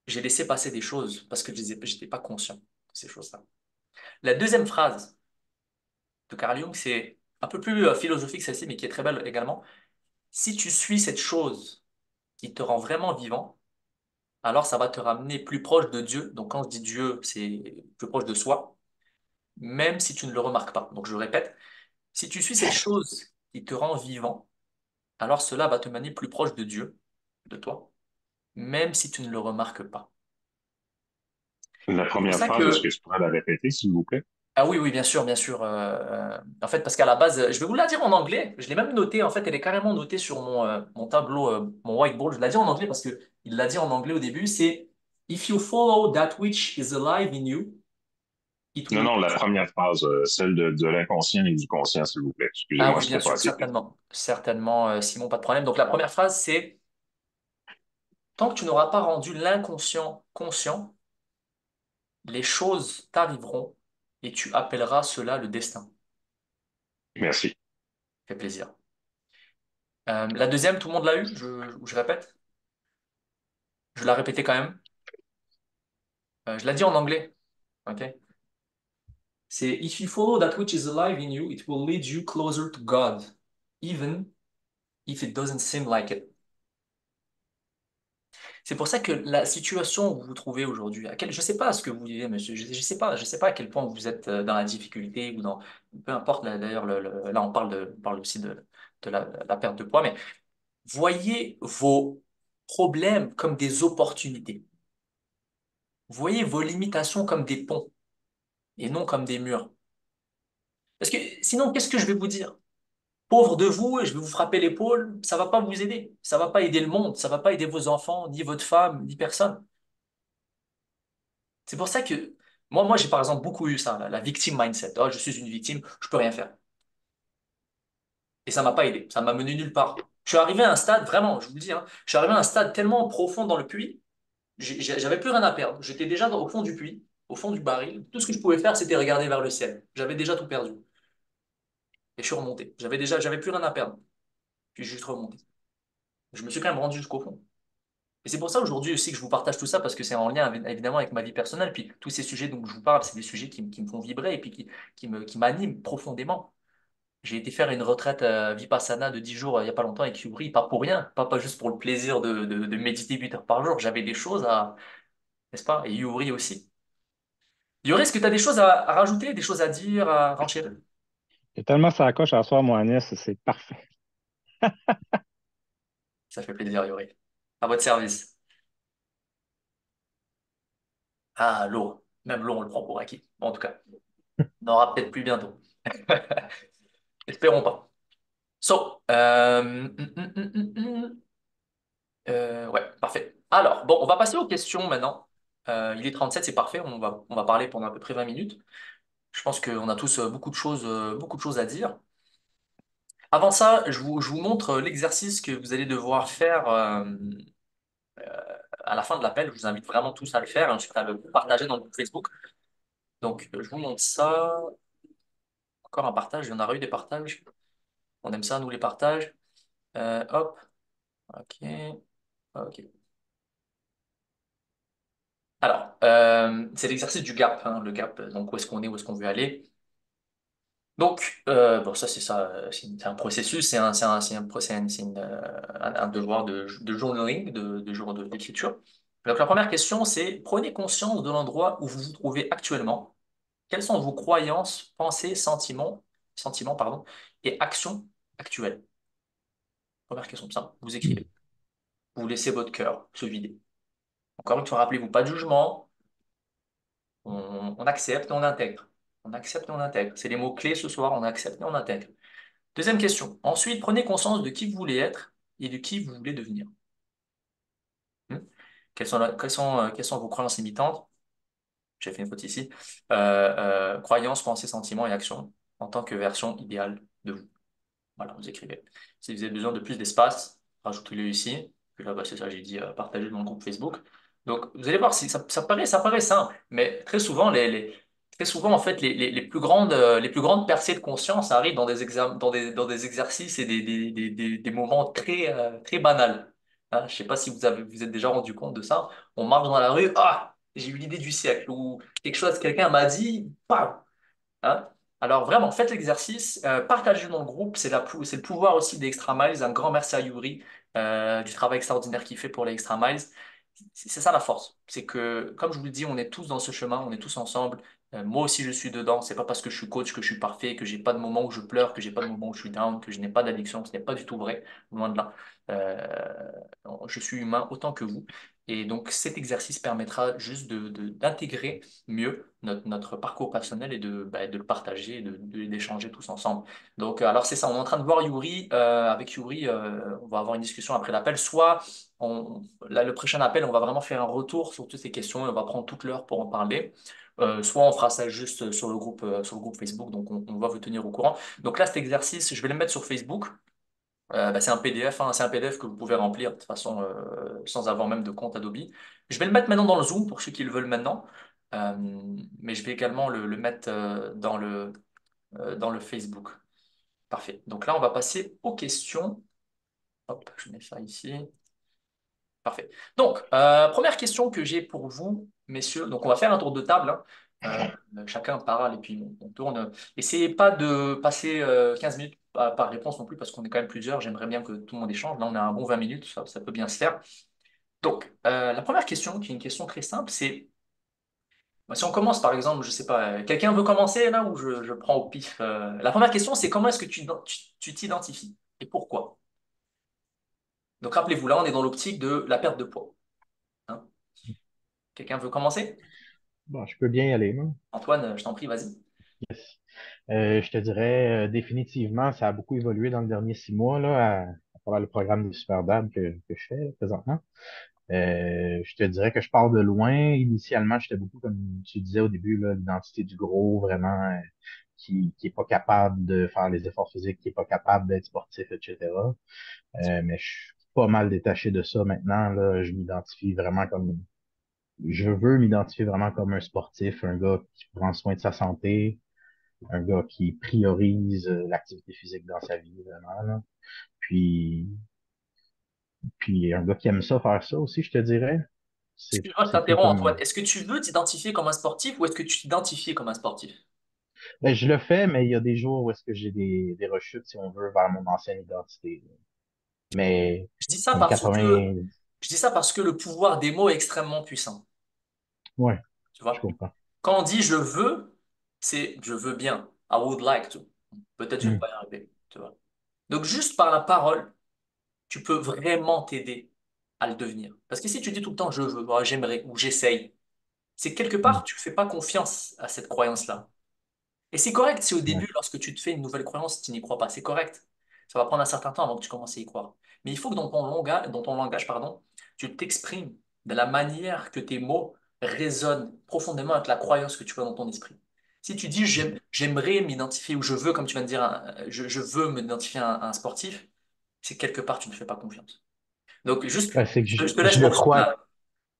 j'ai laissé passer des choses parce que je n'étais pas conscient de ces choses-là. La deuxième phrase de Carl Jung, c'est un peu plus philosophique celle-ci, mais qui est très belle également. Si tu suis cette chose qui te rend vraiment vivant, alors ça va te ramener plus proche de Dieu. Donc quand je dis Dieu, c'est plus proche de soi, même si tu ne le remarques pas. Donc je répète, si tu suis cette chose qui te rend vivant, alors cela va te mener plus proche de Dieu, de toi, même si tu ne le remarques pas. La C'est pour première ça phrase, est-ce que que tu pourrais la répéter, s'il vous plaît? ah oui, oui, bien sûr, bien sûr. En fait, parce qu'à la base, je vais vous la dire en anglais. Je l'ai même notée. En fait, elle est carrément notée sur mon tableau, mon whiteboard. Je la dis en anglais parce que il l'a dit en anglais au début. C'est If you follow that which is alive in you, it Non, will. non, la première phrase, celle de l'inconscient et du conscient, s'il vous plaît. Ah Excusez-moi, oui, bien c'était pas sûr, assez clair. certainement, certainement, Simon, pas de problème. Donc la première phrase, c'est tant que tu n'auras pas rendu l'inconscient conscient, les choses t'arriveront et tu appelleras cela le destin. Merci. Ça fait plaisir. La deuxième, tout le monde l'a eu. Je répète. Je la répétais quand même. Je l'ai dit en anglais. Ok? C'est If you follow that which is alive in you, it will lead you closer to God, even if it doesn't seem like it. C'est pour ça que la situation où vous vous trouvez aujourd'hui, je ne sais pas ce que vous vivez, monsieur, je sais pas à quel point vous êtes dans la difficulté ou dans, peu importe, là, d'ailleurs, là on parle aussi de la perte de poids, mais voyez vos problèmes comme des opportunités. Voyez vos limitations comme des ponts et non comme des murs. Parce que sinon, qu'est-ce que je vais vous dire? Pauvre de vous, je vais vous frapper l'épaule, ça va pas vous aider. Ça va pas aider le monde, ça va pas aider vos enfants, ni votre femme, ni personne. C'est pour ça que moi j'ai par exemple beaucoup eu ça, la victim mindset. Oh, je suis une victime, je peux rien faire. Et ça m'a pas aidé, ça m'a mené nulle part. Je suis arrivé à un stade, vraiment, je vous le dis, hein, je suis arrivé à un stade tellement profond dans le puits, j'avais plus rien à perdre. J'étais déjà au fond du puits, au fond du baril. Tout ce que je pouvais faire, c'était regarder vers le ciel. J'avais déjà tout perdu. Et je suis remonté. J'avais plus rien à perdre. Puis juste remonté. Je me suis quand même rendu jusqu'au fond. Et c'est pour ça aujourd'hui aussi que je vous partage tout ça, parce que c'est en lien évidemment avec ma vie personnelle. Puis tous ces sujets dont je vous parle, c'est des sujets qui me font vibrer et puis qui m'animent profondément. J'ai été faire une retraite Vipassana de 10 jours il n'y a pas longtemps avec Yuri, pas pour rien, pas juste pour le plaisir de méditer 8 heures par jour. J'avais des choses à, n'est-ce pas? Et Yuri aussi. Yuri, est-ce que tu as des choses à rajouter, des choses à dire, à renchérir? J'ai tellement ça coche à soir, mon Anis, c'est parfait. Ça fait plaisir, Yuri. À votre service. Ah, l'eau. Même l'eau, on le prend pour acquis. Bon, en tout cas, on aura peut-être plus bientôt. Espérons pas. So, ouais, parfait. Alors, bon, on va passer aux questions maintenant. Il est 37, c'est parfait. On va parler pendant à peu près 20 minutes. Je pense qu'on a tous beaucoup de choses à dire. Avant ça, je vous montre l'exercice que vous allez devoir faire à la fin de l'appel. Je vous invite vraiment tous à le faire, ensuite à le partager dans le groupe Facebook. Donc, je vous montre ça. Encore un partage, il y en a eu des partages. On aime ça, nous, les partages. Hop, ok, ok. Alors, c'est l'exercice du gap, hein, le gap, donc où est-ce qu'on est, où est-ce qu'on veut aller. Donc, bon, ça, c'est ça, c'est un processus, c'est un devoir de journaling, de jour d'écriture. Donc, la première question, c'est prenez conscience de l'endroit où vous vous trouvez actuellement. Quelles sont vos croyances, pensées, sentiments, pardon, et actions actuelles? Première question simple, vous écrivez. Vous laissez votre cœur se vider. Encore une fois, rappelez-vous, pas de jugement, on accepte et on intègre. On accepte et on intègre. C'est les mots-clés ce soir, on accepte et on intègre. Deuxième question. Ensuite, prenez conscience de qui vous voulez être et de qui vous voulez devenir. Hmm. Quelles sont vos croyances limitantes? J'ai fait une faute ici. Croyances, pensées, sentiments et actions en tant que version idéale de vous. Voilà, vous écrivez. Si vous avez besoin de plus d'espace, rajoutez-le ici. Puis là, bah, c'est ça, j'ai dit partager dans le groupe Facebook. Donc, vous allez voir, ça paraît simple, mais très souvent, en fait, les plus grandes percées de conscience arrivent dans des exercices et des moments très banals. Hein, je ne sais pas si vous êtes déjà rendu compte de ça. On marche dans la rue, ah, j'ai eu l'idée du siècle, ou quelque chose, quelqu'un m'a dit, bam, hein. Alors vraiment, faites l'exercice, partagez dans le groupe, c'est le pouvoir aussi des Extra Miles. Un grand merci à Yuri du travail extraordinaire qu'il fait pour les Extra Miles. C'est ça la force, c'est que comme je vous le dis, on est tous dans ce chemin, on est tous ensemble. Moi aussi je suis dedans, c'est pas parce que je suis coach que je suis parfait, que j'ai pas de moment où je pleure, que j'ai pas de moment où je suis down, que je n'ai pas d'addiction, ce n'est pas du tout vrai, loin de là. Je suis humain autant que vous. Et donc cet exercice permettra juste d'intégrer mieux notre parcours personnel et de le partager, et d'échanger tous ensemble. Donc, alors c'est ça, on est en train de voir Yuri. Avec Yuri, on va avoir une discussion après l'appel. Soit, là, le prochain appel, on va vraiment faire un retour sur toutes ces questions et on va prendre toute l'heure pour en parler. Soit on fera ça juste sur le groupe Facebook, donc on va vous tenir au courant. Donc là, cet exercice, je vais le mettre sur Facebook. Bah, c'est un PDF, hein, c'est un PDF que vous pouvez remplir de toute façon sans avoir même de compte Adobe. Je vais le mettre maintenant dans le Zoom pour ceux qui le veulent maintenant. Euh, mais je vais également le mettre dans le Facebook. Parfait. Donc là, on va passer aux questions. Hop, je mets ça ici. Parfait. Donc, première question que j'ai pour vous, messieurs. Donc, on va faire un tour de table, hein. Chacun parle et puis on tourne. Essayez pas de passer 15 minutes par réponse non plus parce qu'on est quand même plusieurs. J'aimerais bien que tout le monde échange. Là, on a un bon 20 minutes, ça peut bien se faire. Donc, la première question, qui est une question très simple, c'est bah, si on commence par exemple, je sais pas, quelqu'un veut commencer là ou je prends au pif. La première question, c'est comment est-ce que tu t'identifies et pourquoi? Donc rappelez-vous, là, on est dans l'optique de la perte de poids. Hein. Quelqu'un veut commencer? Bon, je peux bien y aller, moi. Antoine, je t'en prie, vas-y. Yes. Je te dirais définitivement, ça a beaucoup évolué dans les derniers 6 mois là, à travers le programme des Super Dad que je fais là, présentement. Je te dirais que je pars de loin. Initialement, j'étais beaucoup, comme tu disais au début, là, l'identité du gros, vraiment, qui est pas capable de faire les efforts physiques, qui est pas capable d'être sportif, etc. Mais je suis pas mal détaché de ça maintenant. Là, je veux m'identifier vraiment comme un sportif, un gars qui prend soin de sa santé, un gars qui priorise l'activité physique dans sa vie, vraiment, là. Puis, puis un gars qui aime ça, faire ça aussi, je te dirais. Excuse-moi, je C'est tout t'interromps, Antoine. comme, Est-ce que tu veux t'identifier comme un sportif ou est-ce que tu t'identifies comme un sportif? ben, je le fais, mais il y a des jours où est-ce que j'ai des rechutes, si on veut, vers mon ancienne identité. Mais, Je dis ça comme parce que, 80, je dis ça parce que le pouvoir des mots est extrêmement puissant. ouais, Tu je vois? comprends. Quand on dit je veux, c'est je veux bien. I would like to. Peut-être je ne vais Hmm, pas y arriver. Tu vois? Donc juste par la parole, tu peux vraiment t'aider à le devenir. Parce que si tu dis tout le temps je veux, oh, j'aimerais ou j'essaye, c'est que quelque hmm, part tu ne fais pas confiance à cette croyance-là. Et c'est correct si au ouais. début, lorsque tu te fais une nouvelle croyance, tu n'y crois pas. C'est correct. Ça va prendre un certain temps avant que tu commences à y croire. Mais il faut que dans ton langage, pardon, tu t'exprimes de la manière que tes mots résonnent profondément avec la croyance que tu as dans ton esprit. Si tu dis j'aimerais m'identifier ou je veux, comme tu viens de dire, je veux m'identifier à un sportif, c'est que quelque part tu ne fais pas confiance. Donc juste, Ben, c'est que je te laisse poursuivre là.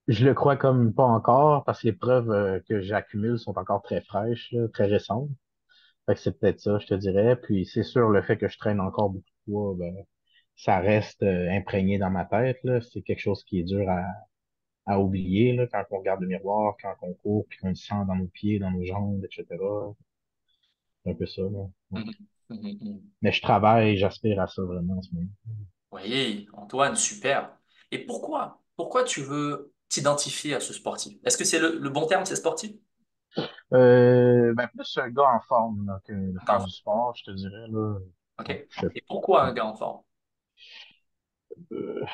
je le crois comme pas encore parce que les preuves que j'accumule sont encore très fraîches, là, très récentes. Fait que c'est peut-être ça, je te dirais. Puis c'est sûr, le fait que je traîne encore beaucoup de poids, ben, ça reste imprégné dans ma tête, là. C'est quelque chose qui est dur à oublier, là, quand on regarde le miroir, quand on court, puis qu'on le sent dans nos pieds, dans nos jambes, etc. C'est un peu ça, là. Ouais. Mhm. Mhm. Mhm. Mais je travaille, j'aspire à ça vraiment en ce moment. Oui, Antoine, super. Et pourquoi? Pourquoi tu veux t'identifier à ce sportif? Est-ce que c'est le bon terme, c'est sportif? Ben plus un gars en forme là, que de faire D'accord. du sport, je te dirais, là. Ok. Ouais, Et pourquoi un gars en forme? euh,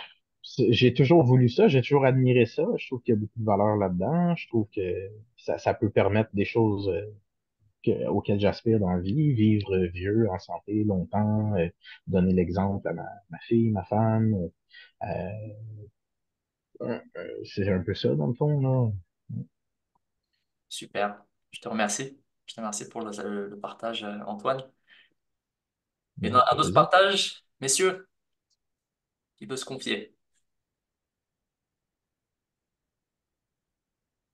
j'ai toujours voulu ça, j'ai toujours admiré ça. Je trouve qu'il y a beaucoup de valeur là-dedans. Je trouve que ça peut permettre des choses auxquelles j'aspire dans la vie, vivre vieux, en santé, longtemps, donner l'exemple à ma fille, ma femme. C'est un peu ça, dans le fond, là. Super. Je te remercie. Je te remercie pour le partage, Antoine. Et Ouais, ça un fait autre plaisir. partage, messieurs, qui veut se confier?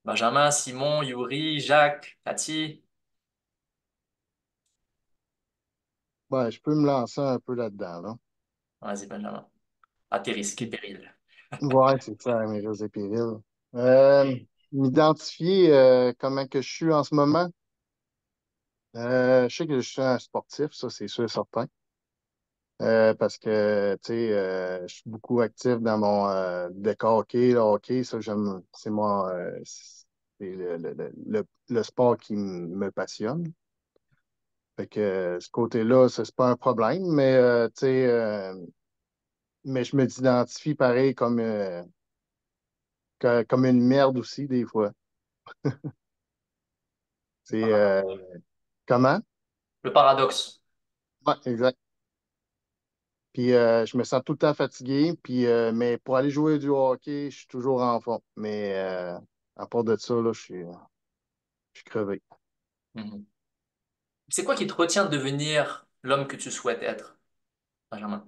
Benjamin, Simon, Yuri, Jacques, Cathy. Ben, je peux me lancer un peu là-dedans, là. Vas-y, Benjamin. À tes risques et périls. Ouais, c'est ça, mes risques et périls. M'identifier comment que je suis en ce moment. Je sais que je suis un sportif, ça, c'est sûr et certain. Parce que, tu sais, je suis beaucoup actif dans mon deck hockey. Le hockey, ça, j'aime, c'est moi, c'est le sport qui me passionne. Fait que ce côté-là, ça, c'est pas un problème, mais, tu sais, mais je me identifie pareil comme une merde aussi, des fois. C'est comment? Le paradoxe. Ouais, exact. Puis je me sens tout le temps fatigué. Puis, mais pour aller jouer du hockey, je suis toujours en forme. Mais à part de ça, là, je suis crevé. Mhm. C'est quoi qui te retient de devenir l'homme que tu souhaites être, Benjamin?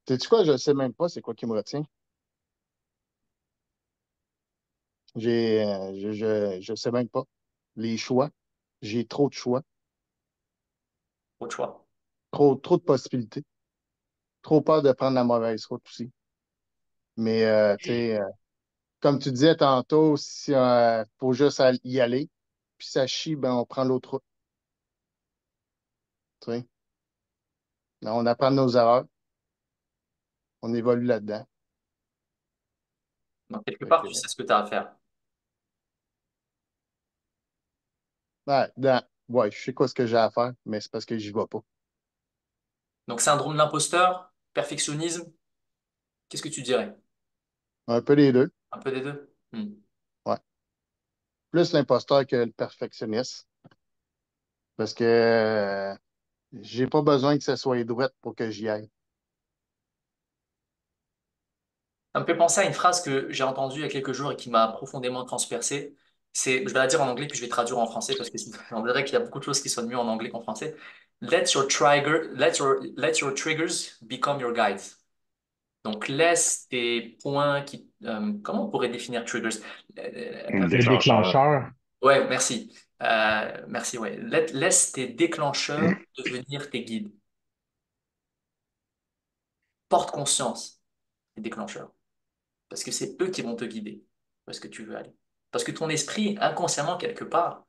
Sais-tu quoi? Je ne sais même pas c'est quoi qui me retient. Je sais même pas. Les choix. J'ai trop de choix. Autre choix. Trop de possibilités. Trop peur de prendre la mauvaise route aussi. Mais tu sais, comme tu disais tantôt, si faut juste y aller, puis ça chie, ben on prend l'autre route. Tu sais. On apprend de nos erreurs, on évolue là-dedans. Donc, quelque Fait part, que, tu sais ce que tu as à faire. ouais, je sais quoi ce que j'ai à faire, mais c'est parce que j'y vais pas. Donc, syndrome de l'imposteur, perfectionnisme, qu'est-ce que tu dirais? Un peu les deux. Un peu des deux? Hmm. Ouais. Plus l'imposteur que le perfectionniste. Parce que j'ai pas besoin que ça soit droit pour que j'y aille. Ça me fait penser à une phrase que j'ai entendue il y a quelques jours et qui m'a profondément transpercé. Je vais la dire en anglais puis je vais traduire en français parce que on dirait qu'il y a beaucoup de choses qui sonnent mieux en anglais qu'en français. Let your triggers become your guides. Donc laisse tes points comment on pourrait définir triggers? Un Les déclencheur. déclencheurs. Ouais, merci. Merci, ouais. Laisse tes déclencheurs devenir tes guides. Porte conscience des déclencheurs. Parce que c'est eux qui vont te guider où est-ce que tu veux aller. Parce que ton esprit, inconsciemment, quelque part,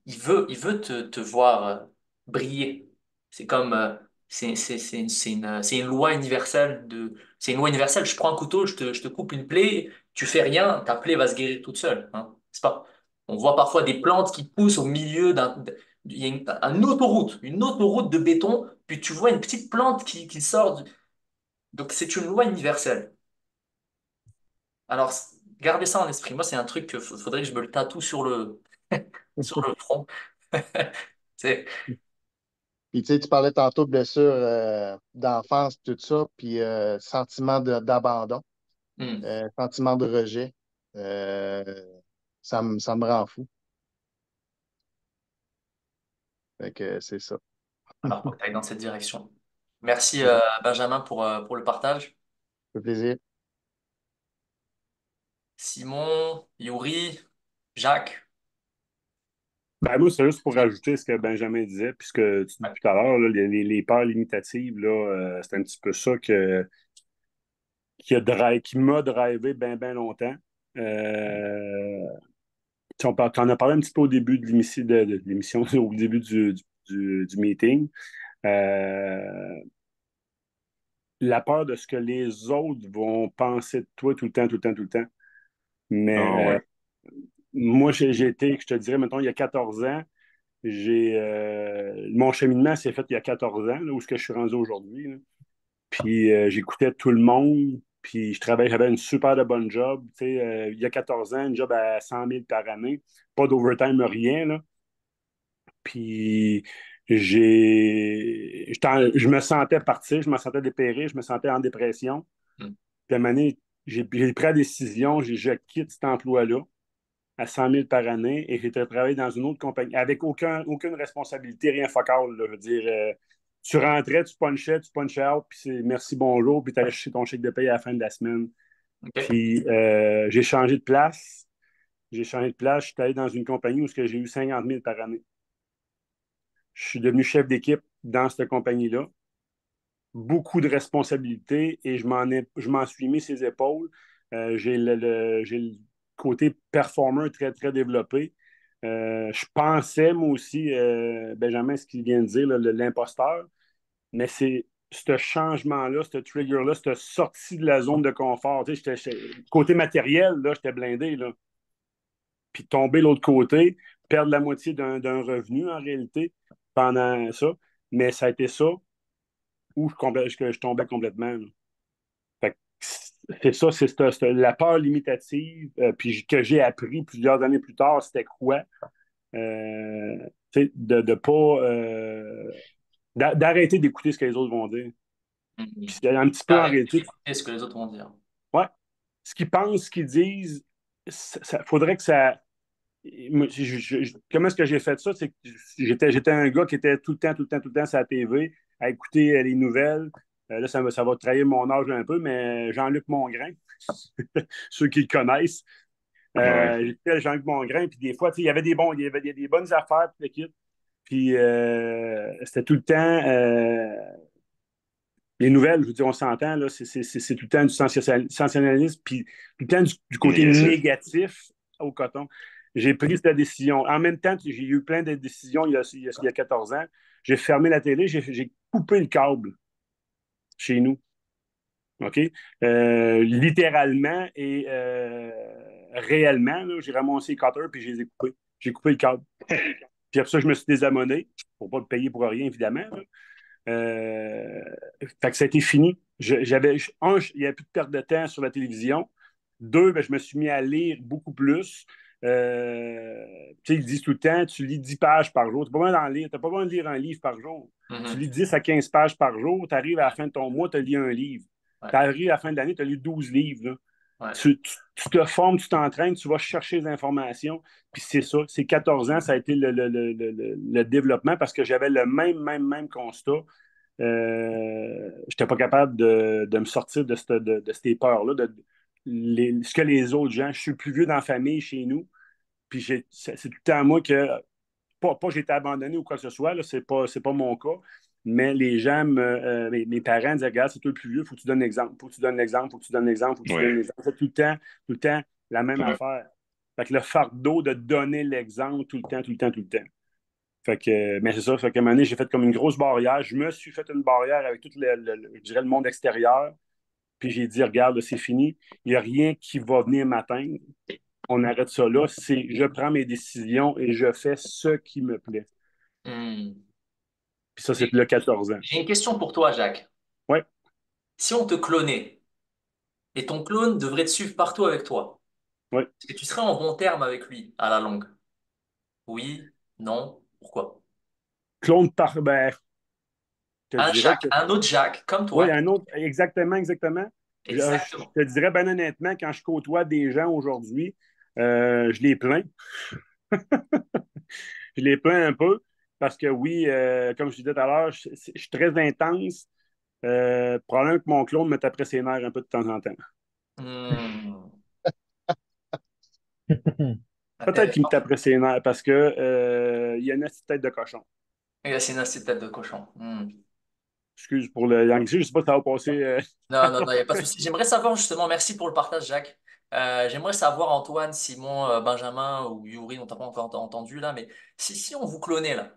il veut te voir briller. C'est comme, c'est une loi universelle c'est une loi universelle. Je prends un couteau, je te coupe une plaie, tu fais rien, ta plaie va se guérir toute seule, hein, c'est pas? On voit parfois des plantes qui poussent au milieu il y a une autoroute de béton, puis tu vois une petite plante qui sort. Donc c'est une loi universelle. Alors, gardez ça en esprit. Moi, c'est un truc que faudrait que je me le tatoue sur le front. C'est, Puis tu sais, tu parlais tantôt de blessures d'enfance, tout ça, puis sentiment d'abandon, hmm. sentiment de rejet. Euh, ça me rend fou. Fait que c'est ça. Alors, faut que tu ailles dans cette direction. Merci, Ouais, Benjamin, pour le partage. ça fait plaisir. Simon, Yuri, Jacques. Ben, moi, c'est juste pour rajouter ce que Benjamin disait, puisque tu dis Ouais. tout à l'heure, là, les peurs limitatives, là, c'est un petit peu ça qui m'a drivé bien, bien longtemps. Euh, t'en as parlé un petit peu au début de l'émission, au début du meeting. Euh, la peur de ce que les autres vont penser de toi tout le temps, tout le temps, tout le temps. Ah Mais ouais. moi, j'ai été, je te dirais, mettons, il y a 14 ans, mon cheminement s'est fait il y a 14 ans, là, où ce que je suis rendu aujourd'hui, là. Puis j'écoutais tout le monde, puis j'avais une super de bonne job. Tu sais, il y a 14 ans, une job à 100 000 par année, pas d'overtime, rien, là. Puis je me sentais partir, je me sentais dépérir, je me sentais en dépression. Hmm. Puis à un moment donné, j'ai pris la décision, je quitte cet emploi-là à 100 000 par année et j'étais travailler dans une autre compagnie avec aucune responsabilité, rien focal, là. Je veux dire, tu rentrais, tu punchais out, puis c'est merci, bonjour, puis tu allais chercher ton chèque de paye à la fin de la semaine. OK. Puis j'ai changé de place. J'ai changé de place. Je suis allé dans une compagnie où j'ai eu 50 000 par année. Je suis devenu chef d'équipe dans cette compagnie-là. Beaucoup de responsabilités et je m'en suis mis ses épaules. J'ai le côté performeur très, très développé. Je pensais, moi aussi, Benjamin, ce qu'il vient de dire, là, l'imposteur, mais c'est ce changement-là, ce trigger-là, cette sortie de la zone de confort. Tu sais, côté matériel, là, j'étais blindé, là. Puis tomber l'autre côté, perdre la moitié d'un revenu, en réalité, pendant ça. Mais ça a été ça où je tombais complètement, là. Fait que c'est ça, la peur limitative, puis que j'ai appris plusieurs années plus tard, c'était quoi? Euh, tu sais, de pas d'arrêter d'écouter ce que les autres vont dire. Hmm. Puis c'est un petit peu en Arrête réalité, d'écouter ce que les autres vont dire. ouais, ce qu'ils pensent, ce qu'ils disent, faudrait que ça. Moi, comment est-ce que j'ai fait ça? C'est que j'étais un gars qui était tout le temps, tout le temps, tout le temps sur la TV, à écouter les nouvelles. Là, ça va trahir mon âge un peu, mais Jean-Luc Mongrain, ceux qui le connaissent, Ouais. j'écoutais Jean-Luc Mongrain, puis des fois, tu sais, il y avait des bonnes affaires, puis l'équipe. Puis c'était tout le temps les nouvelles, je veux dire, on s'entend, là, c'est tout le temps du sensationnalisme, puis tout le temps du côté Négatif. négatif au coton. J'ai pris cette décision. En même temps, j'ai eu plein de décisions il y a 14 ans. J'ai fermé la télé, j'ai coupé le câble chez nous. OK? Littéralement et réellement, là, j'ai ramassé les cutters puis je les ai coupés. J'ai coupé le câble. Puis après ça, je me suis désabonné pour ne pas le payer pour rien, évidemment, là. Euh, Fait que ça a été fini. Il n'y avait plus de perte de temps sur la télévision. Deux, ben, je me suis mis à lire beaucoup plus. Tu sais, ils disent tout le temps, tu lis 10 pages par jour. Tu n'as pas besoin d'en lire. T'as pas besoin de lire un livre par jour. Tu Mhm. lis 10 à 15 pages par jour. Tu arrives à la fin de ton mois, tu lis un livre. Ouais. Tu arrives à la fin de l'année, tu as lu 12 livres. Là. Ouais. Tu te formes, tu t'entraînes, tu vas chercher les informations. Puis c'est ça. Ces 14 ans, ça a été le développement parce que j'avais le même constat. Je n'étais pas capable de me sortir de ces peurs-là, ce que les autres gens. Je suis le plus vieux dans la famille chez nous. Puis c'est tout le temps moi que pas que j'ai été abandonné ou quoi que ce soit, là, c'est pas mon cas, mais les gens, mes parents disaient, regarde, c'est toi le plus vieux, il faut que tu donnes l'exemple, faut que tu donnes l'exemple, faut que tu donnes l'exemple, faut que tu donnes Oui. l'exemple. C'est tout le temps, la même affaire. Fait que le fardeau de donner l'exemple tout le temps, tout le temps, tout le temps. Fait que, mais c'est ça, fait qu'à un moment donné, j'ai fait comme une grosse barrière. Je me suis fait une barrière avec tout je dirais, le monde extérieur. Puis j'ai dit, regarde, là, c'est fini. Il n'y a rien qui va venir m'atteindre. On arrête ça là. Je prends mes décisions et je fais ce qui me plaît. Hmm. Puis ça, c'est le 14 ans. J'ai une question pour toi, Jacques. Oui, Si on te clonait et ton clone devrait te suivre partout avec toi, oui. est-ce que tu serais en bon terme avec lui à la longue? Oui, non, pourquoi? Clone par. Ben, je te Un dirais Jacques, que. un autre Jacques, comme Oui, toi. un autre. Exactement, exactement. Je Exactement. te dirais, ben honnêtement, quand je côtoie des gens aujourd'hui, je les plains. Je les plains un peu parce que oui, comme je disais tout à l'heure, je suis très intense. Probablement que mon clone me taperait ses nerfs un peu de temps en temps. Hmm. Peut-être qu'il me Intéressant. taperait ses nerfs parce que il y a une petite tête de cochon. Et là, c'est une assiette tête de cochon. Excuse pour l'anglais, je ne sais pas si ça va passer. Non, non, non, il n'y a pas de souci. J'aimerais savoir justement, merci pour le partage, Jacques. J'aimerais savoir, Antoine, Simon, Benjamin ou Yuri, on t'a pas encore entendu là, mais si on vous clonait là,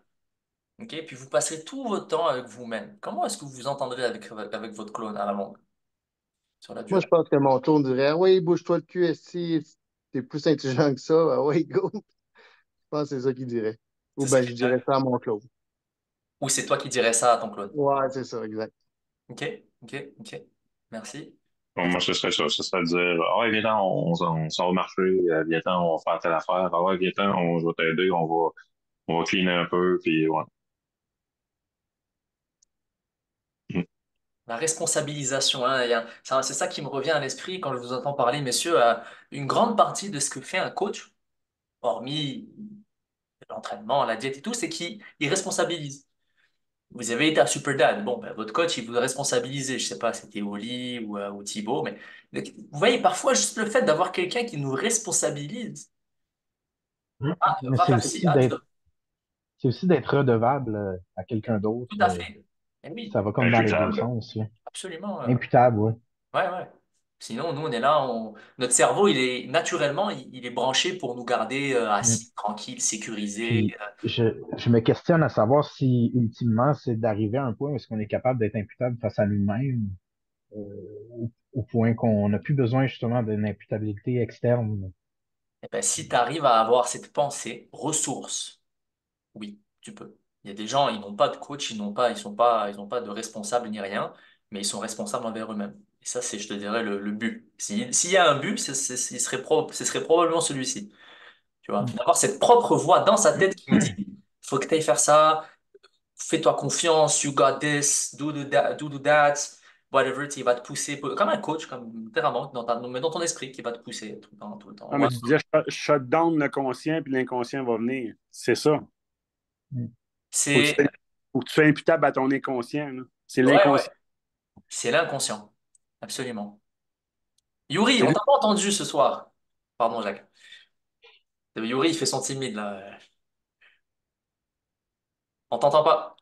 ok, puis vous passerez tout votre temps avec vous-même, comment est-ce que vous vous entendrez avec votre clone à la longue, sur la Moi, durée? je pense que mon tour dirait, ah oui, bouge-toi le cul, esti, t'es plus intelligent que ça. Ah oui, go. Je pense que c'est ça qu'il dirait. Ou Ce ben, serait, je dirais ça à mon Claude. ou c'est toi qui dirais ça à ton clone? Ouais, c'est ça, exact. Ok, ok, ok. Merci. Bon, moi, ce serait ça. Ce serait de dire, ah ouais, viens-t'en, on s'en va marcher, viens-t'en, on va faire telle affaire, ah ouais, viens-t'en, je vais t'aider, on va cleaner un peu, puis ouais. Mm. La responsabilisation, hein, c'est ça qui me revient à l'esprit quand je vous entends parler, messieurs. Une grande partie de ce que fait un coach, hormis l'entraînement, la diète et tout, c'est qu'il responsabilise. Vous avez été à Superdad, bon, ben, votre coach, il vous a responsabilisé. Je sais pas, c'était Oli ou Thibaut, mais vous voyez, parfois, juste le fait d'avoir quelqu'un qui nous responsabilise, Mais va c'est faire ci, aussi tu dois- c'est aussi d'être redevable à quelqu'un d'autre. tout à fait. Eh oui, Ça va comme dans les deux Imputable. sens, là. absolument. Imputable, oui. Ouais, ouais. Sinon, nous, on est là, notre cerveau, il est naturellement, il est branché pour nous garder Mm. assis, tranquilles, sécurisés. Puis je me questionne à savoir si ultimement c'est d'arriver à un point où est-ce qu'on est capable d'être imputable face à nous-mêmes, au point qu'on n'a plus besoin justement d'une imputabilité externe. Eh ben, si tu arrives à avoir cette pensée, ressource, oui, tu peux. Il y a des gens, ils n'ont pas de coach, ils n'ont pas de responsable ni rien, mais ils sont responsables envers eux-mêmes. Et ça, c'est, je te dirais, le but. S'il y a un but, ce serait probablement celui-ci. Tu vois, Mm. d'avoir cette propre voix dans sa tête qui me dit, faut que tu ailles faire ça, fais-toi confiance, you got this, do that, whatever, il va te pousser, comme un coach, comme littéralement, mais dans ton esprit, qui va te pousser tout le temps. Non, Ouais. mais tu disais shut down le conscient, puis l'inconscient va venir. C'est ça. Mm. Faut que tu C'est, sois, faut que tu sois imputable à ton inconscient. Là. C'est ouais, ouais, l'inconscient. c'est l'inconscient. Absolument. Yuri, C'est on lui. t'a pas entendu ce soir. Pardon, Jacques. Yuri, il fait son timide, là. On t'entend pas.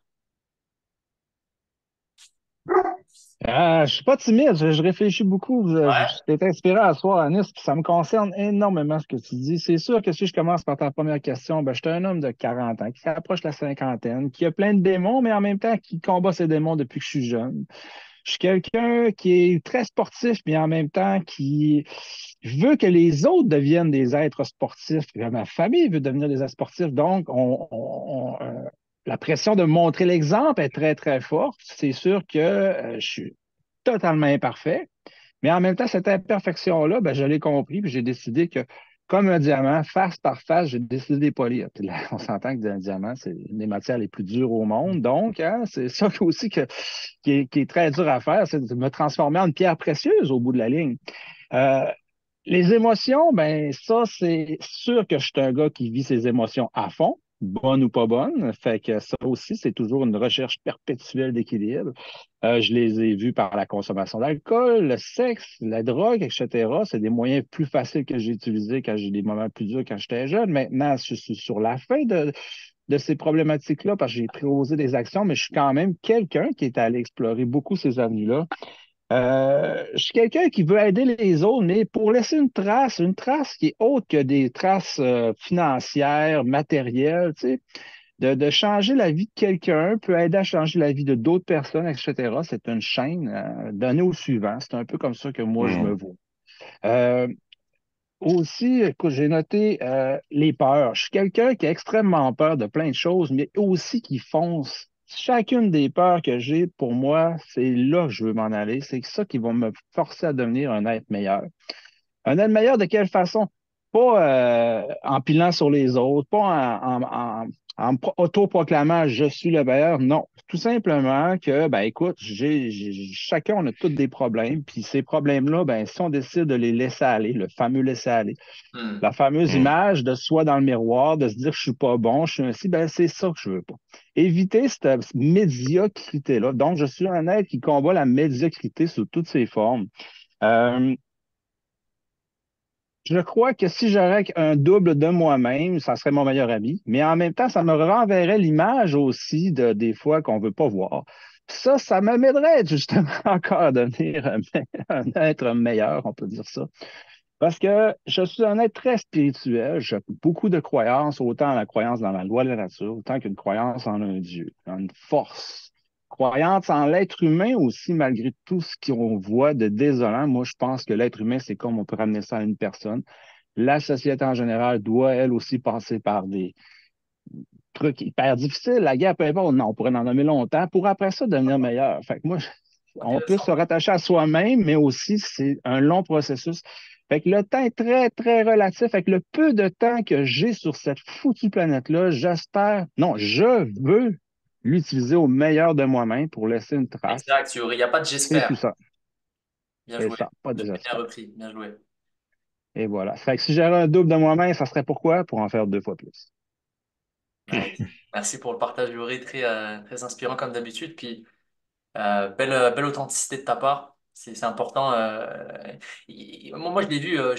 Je suis pas timide, je réfléchis beaucoup. Je Ouais. t'ai inspiré à soir, Anis, puis ça me concerne énormément ce que tu dis. C'est sûr que si je commence par ta première question, ben, je suis un homme de 40 ans qui s'approche de la cinquantaine, qui a plein de démons, mais en même temps qui combat ses démons depuis que je suis jeune. Je suis quelqu'un qui est très sportif, mais en même temps qui veut que les autres deviennent des êtres sportifs. Ma famille veut devenir des êtres sportifs. Donc, la pression de montrer l'exemple est très, très forte. C'est sûr que je suis totalement imparfait. Mais en même temps, cette imperfection-là, ben, je l'ai compris, puis j'ai décidé que comme un diamant, face par face, j'ai décidé de les polir. Puis là, on s'entend que un diamant, c'est une des matières les plus dures au monde. Donc, hein, c'est ça aussi qui est très dur à faire, c'est de me transformer en une pierre précieuse au bout de la ligne. Euh, les émotions, ben ça, c'est sûr que je suis un gars qui vit ses émotions à fond, bonnes ou pas bonnes. Fait que ça aussi, c'est toujours une recherche perpétuelle d'équilibre. Je les ai vus par la consommation d'alcool, le sexe, la drogue, etc. C'est des moyens plus faciles que j'ai utilisés quand j'ai des moments plus durs quand j'étais jeune. Maintenant, je suis sur la fin de ces problématiques-là parce que j'ai posé des actions, mais je suis quand même quelqu'un qui est allé explorer beaucoup ces avenues-là. Je suis quelqu'un qui veut aider les autres, mais pour laisser une trace qui est autre que des traces financières, matérielles, tu sais, de changer la vie de quelqu'un peut aider à changer la vie de d'autres personnes, etc. C'est une chaîne donnée au suivant. C'est un peu comme ça que moi, je me Hmm. vois. Euh, aussi, écoute, j'ai noté les peurs. Je suis quelqu'un qui a extrêmement peur de plein de choses, mais aussi qui fonce. Chacune des peurs que j'ai, pour moi, c'est là que je veux m'en aller. C'est ça qui va me forcer à devenir un être meilleur. Un être meilleur de quelle façon? Pas en pilant sur les autres, pas en me autoproclamant je suis le meilleur. Non, tout simplement que, ben écoute, chacun, on a tous des problèmes, puis ces problèmes-là, ben si on décide de les laisser aller, le fameux laisser aller, Hmm. la fameuse Hmm. image de soi dans le miroir, de se dire je suis pas bon, je suis ainsi, ben c'est ça que je veux pas. Éviter cette médiocrité-là. Donc, je suis un être qui combat la médiocrité sous toutes ses formes. Euh, je crois que si j'aurais un double de moi-même, ça serait mon meilleur ami. Mais en même temps, ça me renverrait l'image aussi de des fois qu'on veut pas voir. Ça m'aiderait justement encore à devenir un être meilleur, on peut dire ça. Parce que je suis un être très spirituel. J'ai beaucoup de croyances, autant la croyance dans la loi de la nature, autant qu'une croyance en un Dieu, en une force. Croyance en l'être humain aussi, malgré tout ce qu'on voit de désolant. Moi, je pense que l'être humain, c'est comme on peut ramener ça à une personne. La société en général doit, elle aussi, passer par des trucs hyper difficiles. La guerre, peu importe, non, on pourrait en nommer longtemps, pour après ça devenir meilleur. Fait que moi, on peut se Intéressant. rattacher à soi-même, mais aussi c'est un long processus. Fait que le temps est très, très relatif. Fait que le peu de temps que j'ai sur cette foutue planète-là, j'espère, non, je veux l'utiliser au meilleur de moi-même pour laisser une trace. Exact, Yuri. Il n'y a pas de C'est tout j'espère. ça. Bien C'est joué. ça, pas de Bien désespoir. repris. Bien joué. Et voilà. Fait que si j'avais un double de moi-même, ça serait pourquoi? Pour en faire deux fois plus. Nice. Merci pour le partage, Yuri. Très inspirant comme d'habitude. Puis, belle authenticité de ta part. C'est important. Moi, je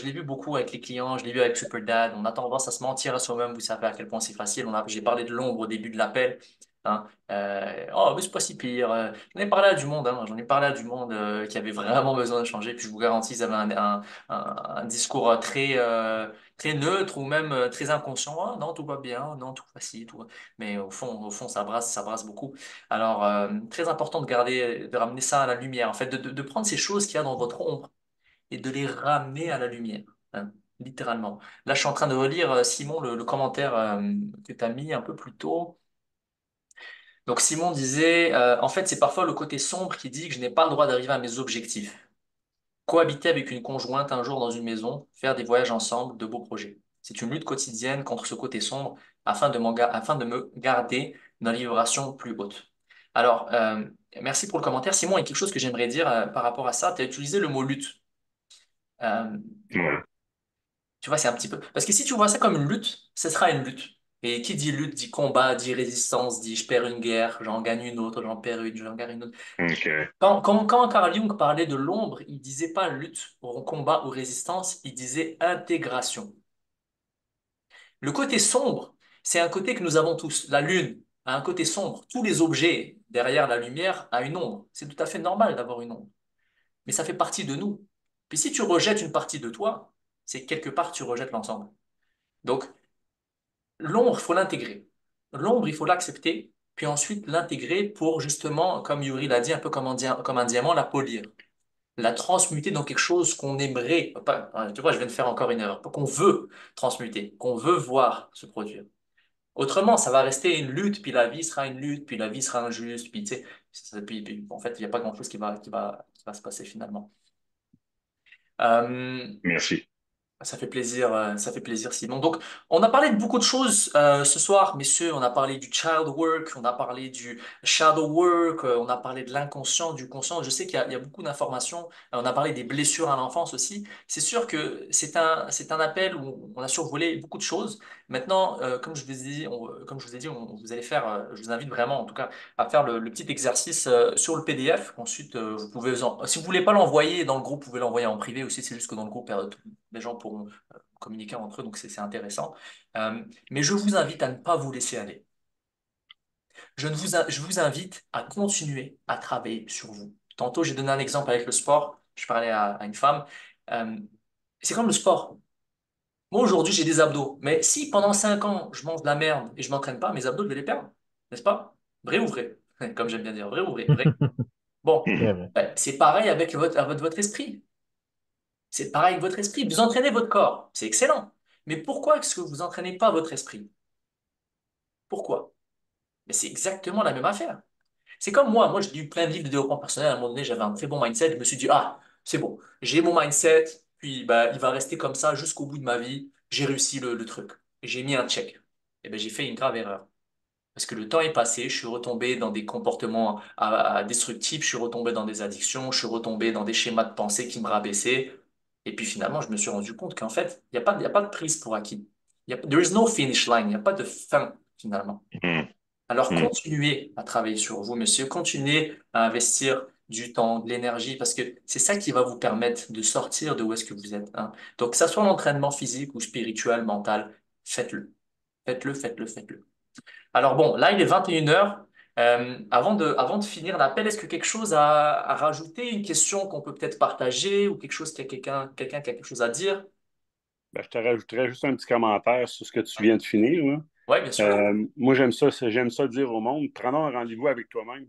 l'ai vu beaucoup avec les clients. Je l'ai vu avec Superdad. On a tendance à se mentir à soi-même. Vous savez à quel point c'est facile. J'ai parlé de l'ombre au début de l'appel. Hein. Oh, mais c'est pas si pire. J'en ai parlé à du monde. Hein. J'en ai parlé à du monde qui avait vraiment besoin de changer. Puis je vous garantis, ils avaient un discours très neutre ou même très inconscient. Ah, non, tout va bien. Non, tout va ci, tout va. Mais au fond, ça brasse beaucoup. Alors, très important de ramener ça à la lumière, en fait, de prendre ces choses qu'il y a dans votre ombre et de les ramener à la lumière, hein, littéralement. Là, je suis en train de relire, Simon, le commentaire que tu as mis un peu plus tôt. Donc, Simon disait, en fait, c'est parfois le côté sombre qui dit que je n'ai pas le droit d'arriver à mes objectifs. Cohabiter avec une conjointe un jour dans une maison, faire des voyages ensemble, de beaux projets. C'est une lutte quotidienne contre ce côté sombre afin de me garder dans les vibrations plus hautes. Alors, merci pour le commentaire. Simon, il y a quelque chose que j'aimerais dire par rapport à ça. Tu as utilisé le mot lutte. Euh, Ouais. tu vois, c'est un petit peu. Parce que si tu vois ça comme une lutte, ce sera une lutte. Et qui dit lutte dit combat, dit résistance, dit je perds une guerre, j'en gagne une autre, j'en perds une, j'en gagne une autre. OK. Quand Carl Jung parlait de l'ombre, il disait pas lutte, ou combat ou résistance, il disait intégration. Le côté sombre, c'est un côté que nous avons tous. La lune a un côté sombre. Tous les objets derrière la lumière a une ombre. C'est tout à fait normal d'avoir une ombre. Mais ça fait partie de nous. Puis si tu rejettes une partie de toi, c'est que quelque part tu rejettes l'ensemble. Donc l'ombre, il faut l'intégrer. L'ombre, il faut l'accepter, puis ensuite l'intégrer pour justement, comme Yuri l'a dit, un peu comme un diamant, la polir. La transmuter dans quelque chose qu'on aimerait, pas, tu vois, je viens de faire encore une erreur, qu'on veut transmuter, qu'on veut voir se produire. Autrement, ça va rester une lutte, puis la vie sera une lutte, puis la vie sera injuste, puis tu sais, puis, en fait, il n'y a pas grand-chose qui va se passer finalement. Euh, Merci. Ça fait plaisir, Simon. Donc, on a parlé de beaucoup de choses ce soir, messieurs. On a parlé du child work, on a parlé du shadow work, on a parlé de l'inconscient, du conscient. Je sais il y a beaucoup d'informations. On a parlé des blessures à l'enfance aussi. C'est sûr que c'est un appel où on a survolé beaucoup de choses. Maintenant, comme je vous ai dit, comme je vous ai dit, vous allez faire, je vous invite vraiment, en tout cas, à faire le petit exercice sur le PDF. Ensuite, vous pouvez, si vous voulez pas l'envoyer dans le groupe, vous pouvez l'envoyer en privé aussi. C'est juste que dans le groupe, les gens pourront communiquer entre eux, donc c'est intéressant. Mais je vous invite à ne pas vous laisser aller. Je vous invite à continuer à travailler sur vous. Tantôt, j'ai donné un exemple avec le sport. Je parlais à une femme. Euh, c'est comme le sport. Moi, aujourd'hui, j'ai des abdos. Mais si pendant 5 ans, je mange de la merde et je m'entraîne pas, mes abdos, je vais les perdre. N'est-ce pas? Vrai ou vrai? Comme j'aime bien dire, vrai ou vrai? Vrai. Bon, Très vrai. c'est pareil avec votre esprit. C'est pareil avec votre esprit. Vous entraînez votre corps. C'est excellent. Mais pourquoi est-ce que vous entraînez pas votre esprit? Pourquoi? Mais c'est exactement la même affaire. C'est comme moi, j'ai lu plein de livres de développement personnel. À un moment donné, j'avais un très bon mindset. Je me suis dit, ah, c'est bon, j'ai mon mindset, puis bah, il va rester comme ça jusqu'au bout de ma vie. J'ai réussi le truc. Et j'ai mis un check. Et ben, j'ai fait une grave erreur. Parce que le temps est passé, je suis retombé dans des comportements destructifs, je suis retombé dans des addictions, je suis retombé dans des schémas de pensée qui me rabaissaient. Et puis finalement, je me suis rendu compte qu'en fait, il y a pas de prise pour acquis. There is no finish line, il n'y a pas de fin finalement. Alors continuez à travailler sur vous, monsieur, continuez à investir du temps, de l'énergie, parce que c'est ça qui va vous permettre de sortir de où est-ce que vous êtes, hein. Donc, que ça soit l'entraînement physique ou spirituel, mental, faites-le. Faites-le, faites-le, faites-le. Alors bon, là, il est 21 heures. Avant de finir l'appel, est-ce que quelque chose à rajouter, une question qu'on peut peut-être partager ou quelque chose qu'il y a quelqu'un qui a quelque chose à dire? Ben, je te rajouterais juste un petit commentaire sur ce que tu viens de finir, là. Oui, bien sûr. Moi, j'aime ça dire au monde, prenons un rendez-vous avec toi-même.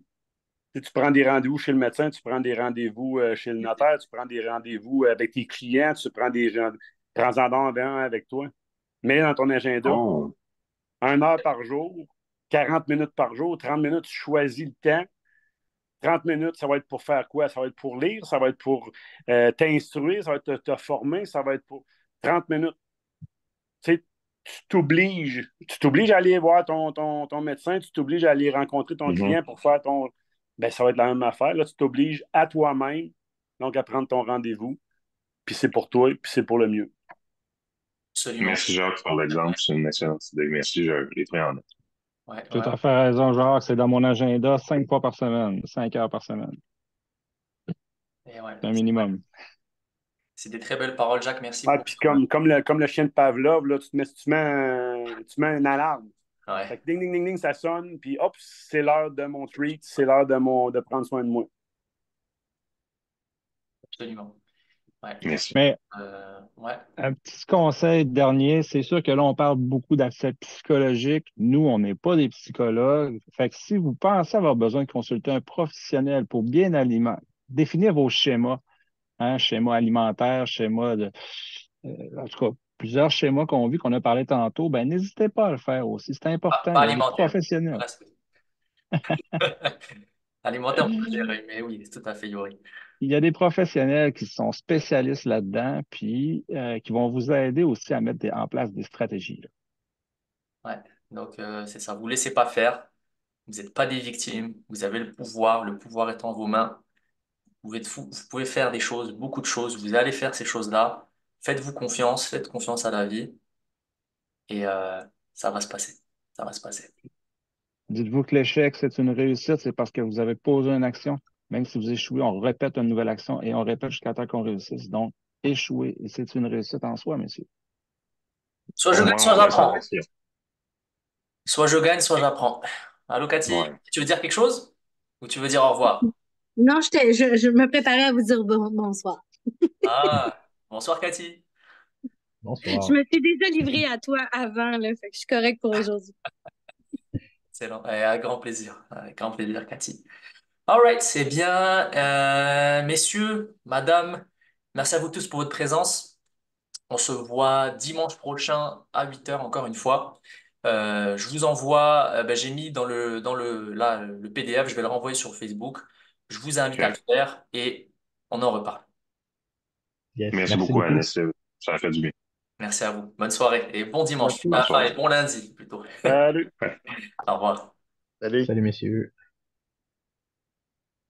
Tu prends des rendez-vous chez le médecin, tu prends des rendez-vous chez le notaire, tu prends des rendez-vous avec tes clients, tu prends des gens, prends-en donc un avec toi. Mets dans ton agenda, Oh. 1 heure par jour, 40 minutes par jour, 30 minutes, tu choisis le temps. 30 minutes, ça va être pour faire quoi? Ça va être pour lire, ça va être pour t'instruire, ça va être te former, ça va être pour 30 minutes. Tu sais, tu t'obliges à aller voir ton médecin, tu t'obliges à aller rencontrer ton Mhm. client pour faire ton. Ben, ça va être la même affaire. Là, tu t'obliges à toi-même, donc à prendre ton rendez-vous, puis c'est pour toi, puis c'est pour le mieux. Absolument. Merci Jacques pour l'exemple, c'est une excellente idée. Merci, je l'ai pris en note. Ouais, Tout ouais. à fait raison, genre, c'est dans mon agenda 5 fois par semaine, 5 heures par semaine. Et ouais. C'est un minimum. C'est des très belles paroles, Jacques. Merci Ouais, pour puis ça. comme le chien de Pavlov, là, tu mets une alarme. Fait Ouais, que ding, ding, ding, ding, ça sonne, puis hop, c'est l'heure de mon treat, c'est l'heure de prendre soin de moi. absolument. Ouais. Merci. Mais Ouais. un petit conseil dernier, c'est sûr que là, on parle beaucoup d'aspects psychologiques. Nous, on n'est pas des psychologues. Fait que si vous pensez avoir besoin de consulter un professionnel pour bien définir vos schémas, hein, schéma alimentaire, en tout cas, plusieurs schémas qu'on vit, qu'on a parlé tantôt, ben n'hésitez pas à le faire aussi. C'est important. Pas Il y a des alimentaire. professionnels. Voilà, alimentaire, on peut gérer, mais oui, c'est tout à fait, Yori. Il y a des professionnels qui sont spécialistes là-dedans, puis qui vont vous aider aussi à mettre en place des stratégies, là. Ouais. Donc, c'est ça. Vous laissez pas faire. Vous n'êtes pas des victimes. Vous avez le pouvoir. Le pouvoir est en vos mains. Vous pouvez faire des choses, beaucoup de choses. Vous allez faire ces choses-là. Faites-vous confiance. Faites confiance à la vie. Et ça va se passer. Ça va se passer. Dites-vous que l'échec, c'est une réussite, c'est parce que vous avez posé une action. Même si vous échouez, on répète une nouvelle action et on répète jusqu'à temps qu'on réussisse. Donc, échouer, et c'est une réussite en soi, messieurs. Soit je Au gagne, moins, soit on laisse la j'apprends. pression. Soit je gagne, soit j'apprends. Allô, Cathy, Ouais. tu veux dire quelque chose? Ou tu veux dire au revoir? Non, je me préparais à vous dire bonsoir. Ah, bonsoir, Cathy. Je Bonsoir. me suis déjà livrée à toi avant, là, fait que je suis correcte pour aujourd'hui. Excellent. Avec grand plaisir. Avec grand plaisir, Cathy. All right, c'est bien. Messieurs, madame, merci à vous tous pour votre présence. On se voit dimanche prochain à 8 heures, encore une fois. Je vous envoie, ben, j'ai mis là, le PDF, je vais le renvoyer sur Facebook. Je vous invite à le OK. faire et on en reparle. Yes, Merci merci beaucoup, beaucoup. Anis. ça a fait du bien. Merci à vous. Bonne soirée et bon dimanche. Merci. Bonne Enfin, et soirée. bon lundi plutôt. Salut. Au revoir. Salut. Salut, messieurs.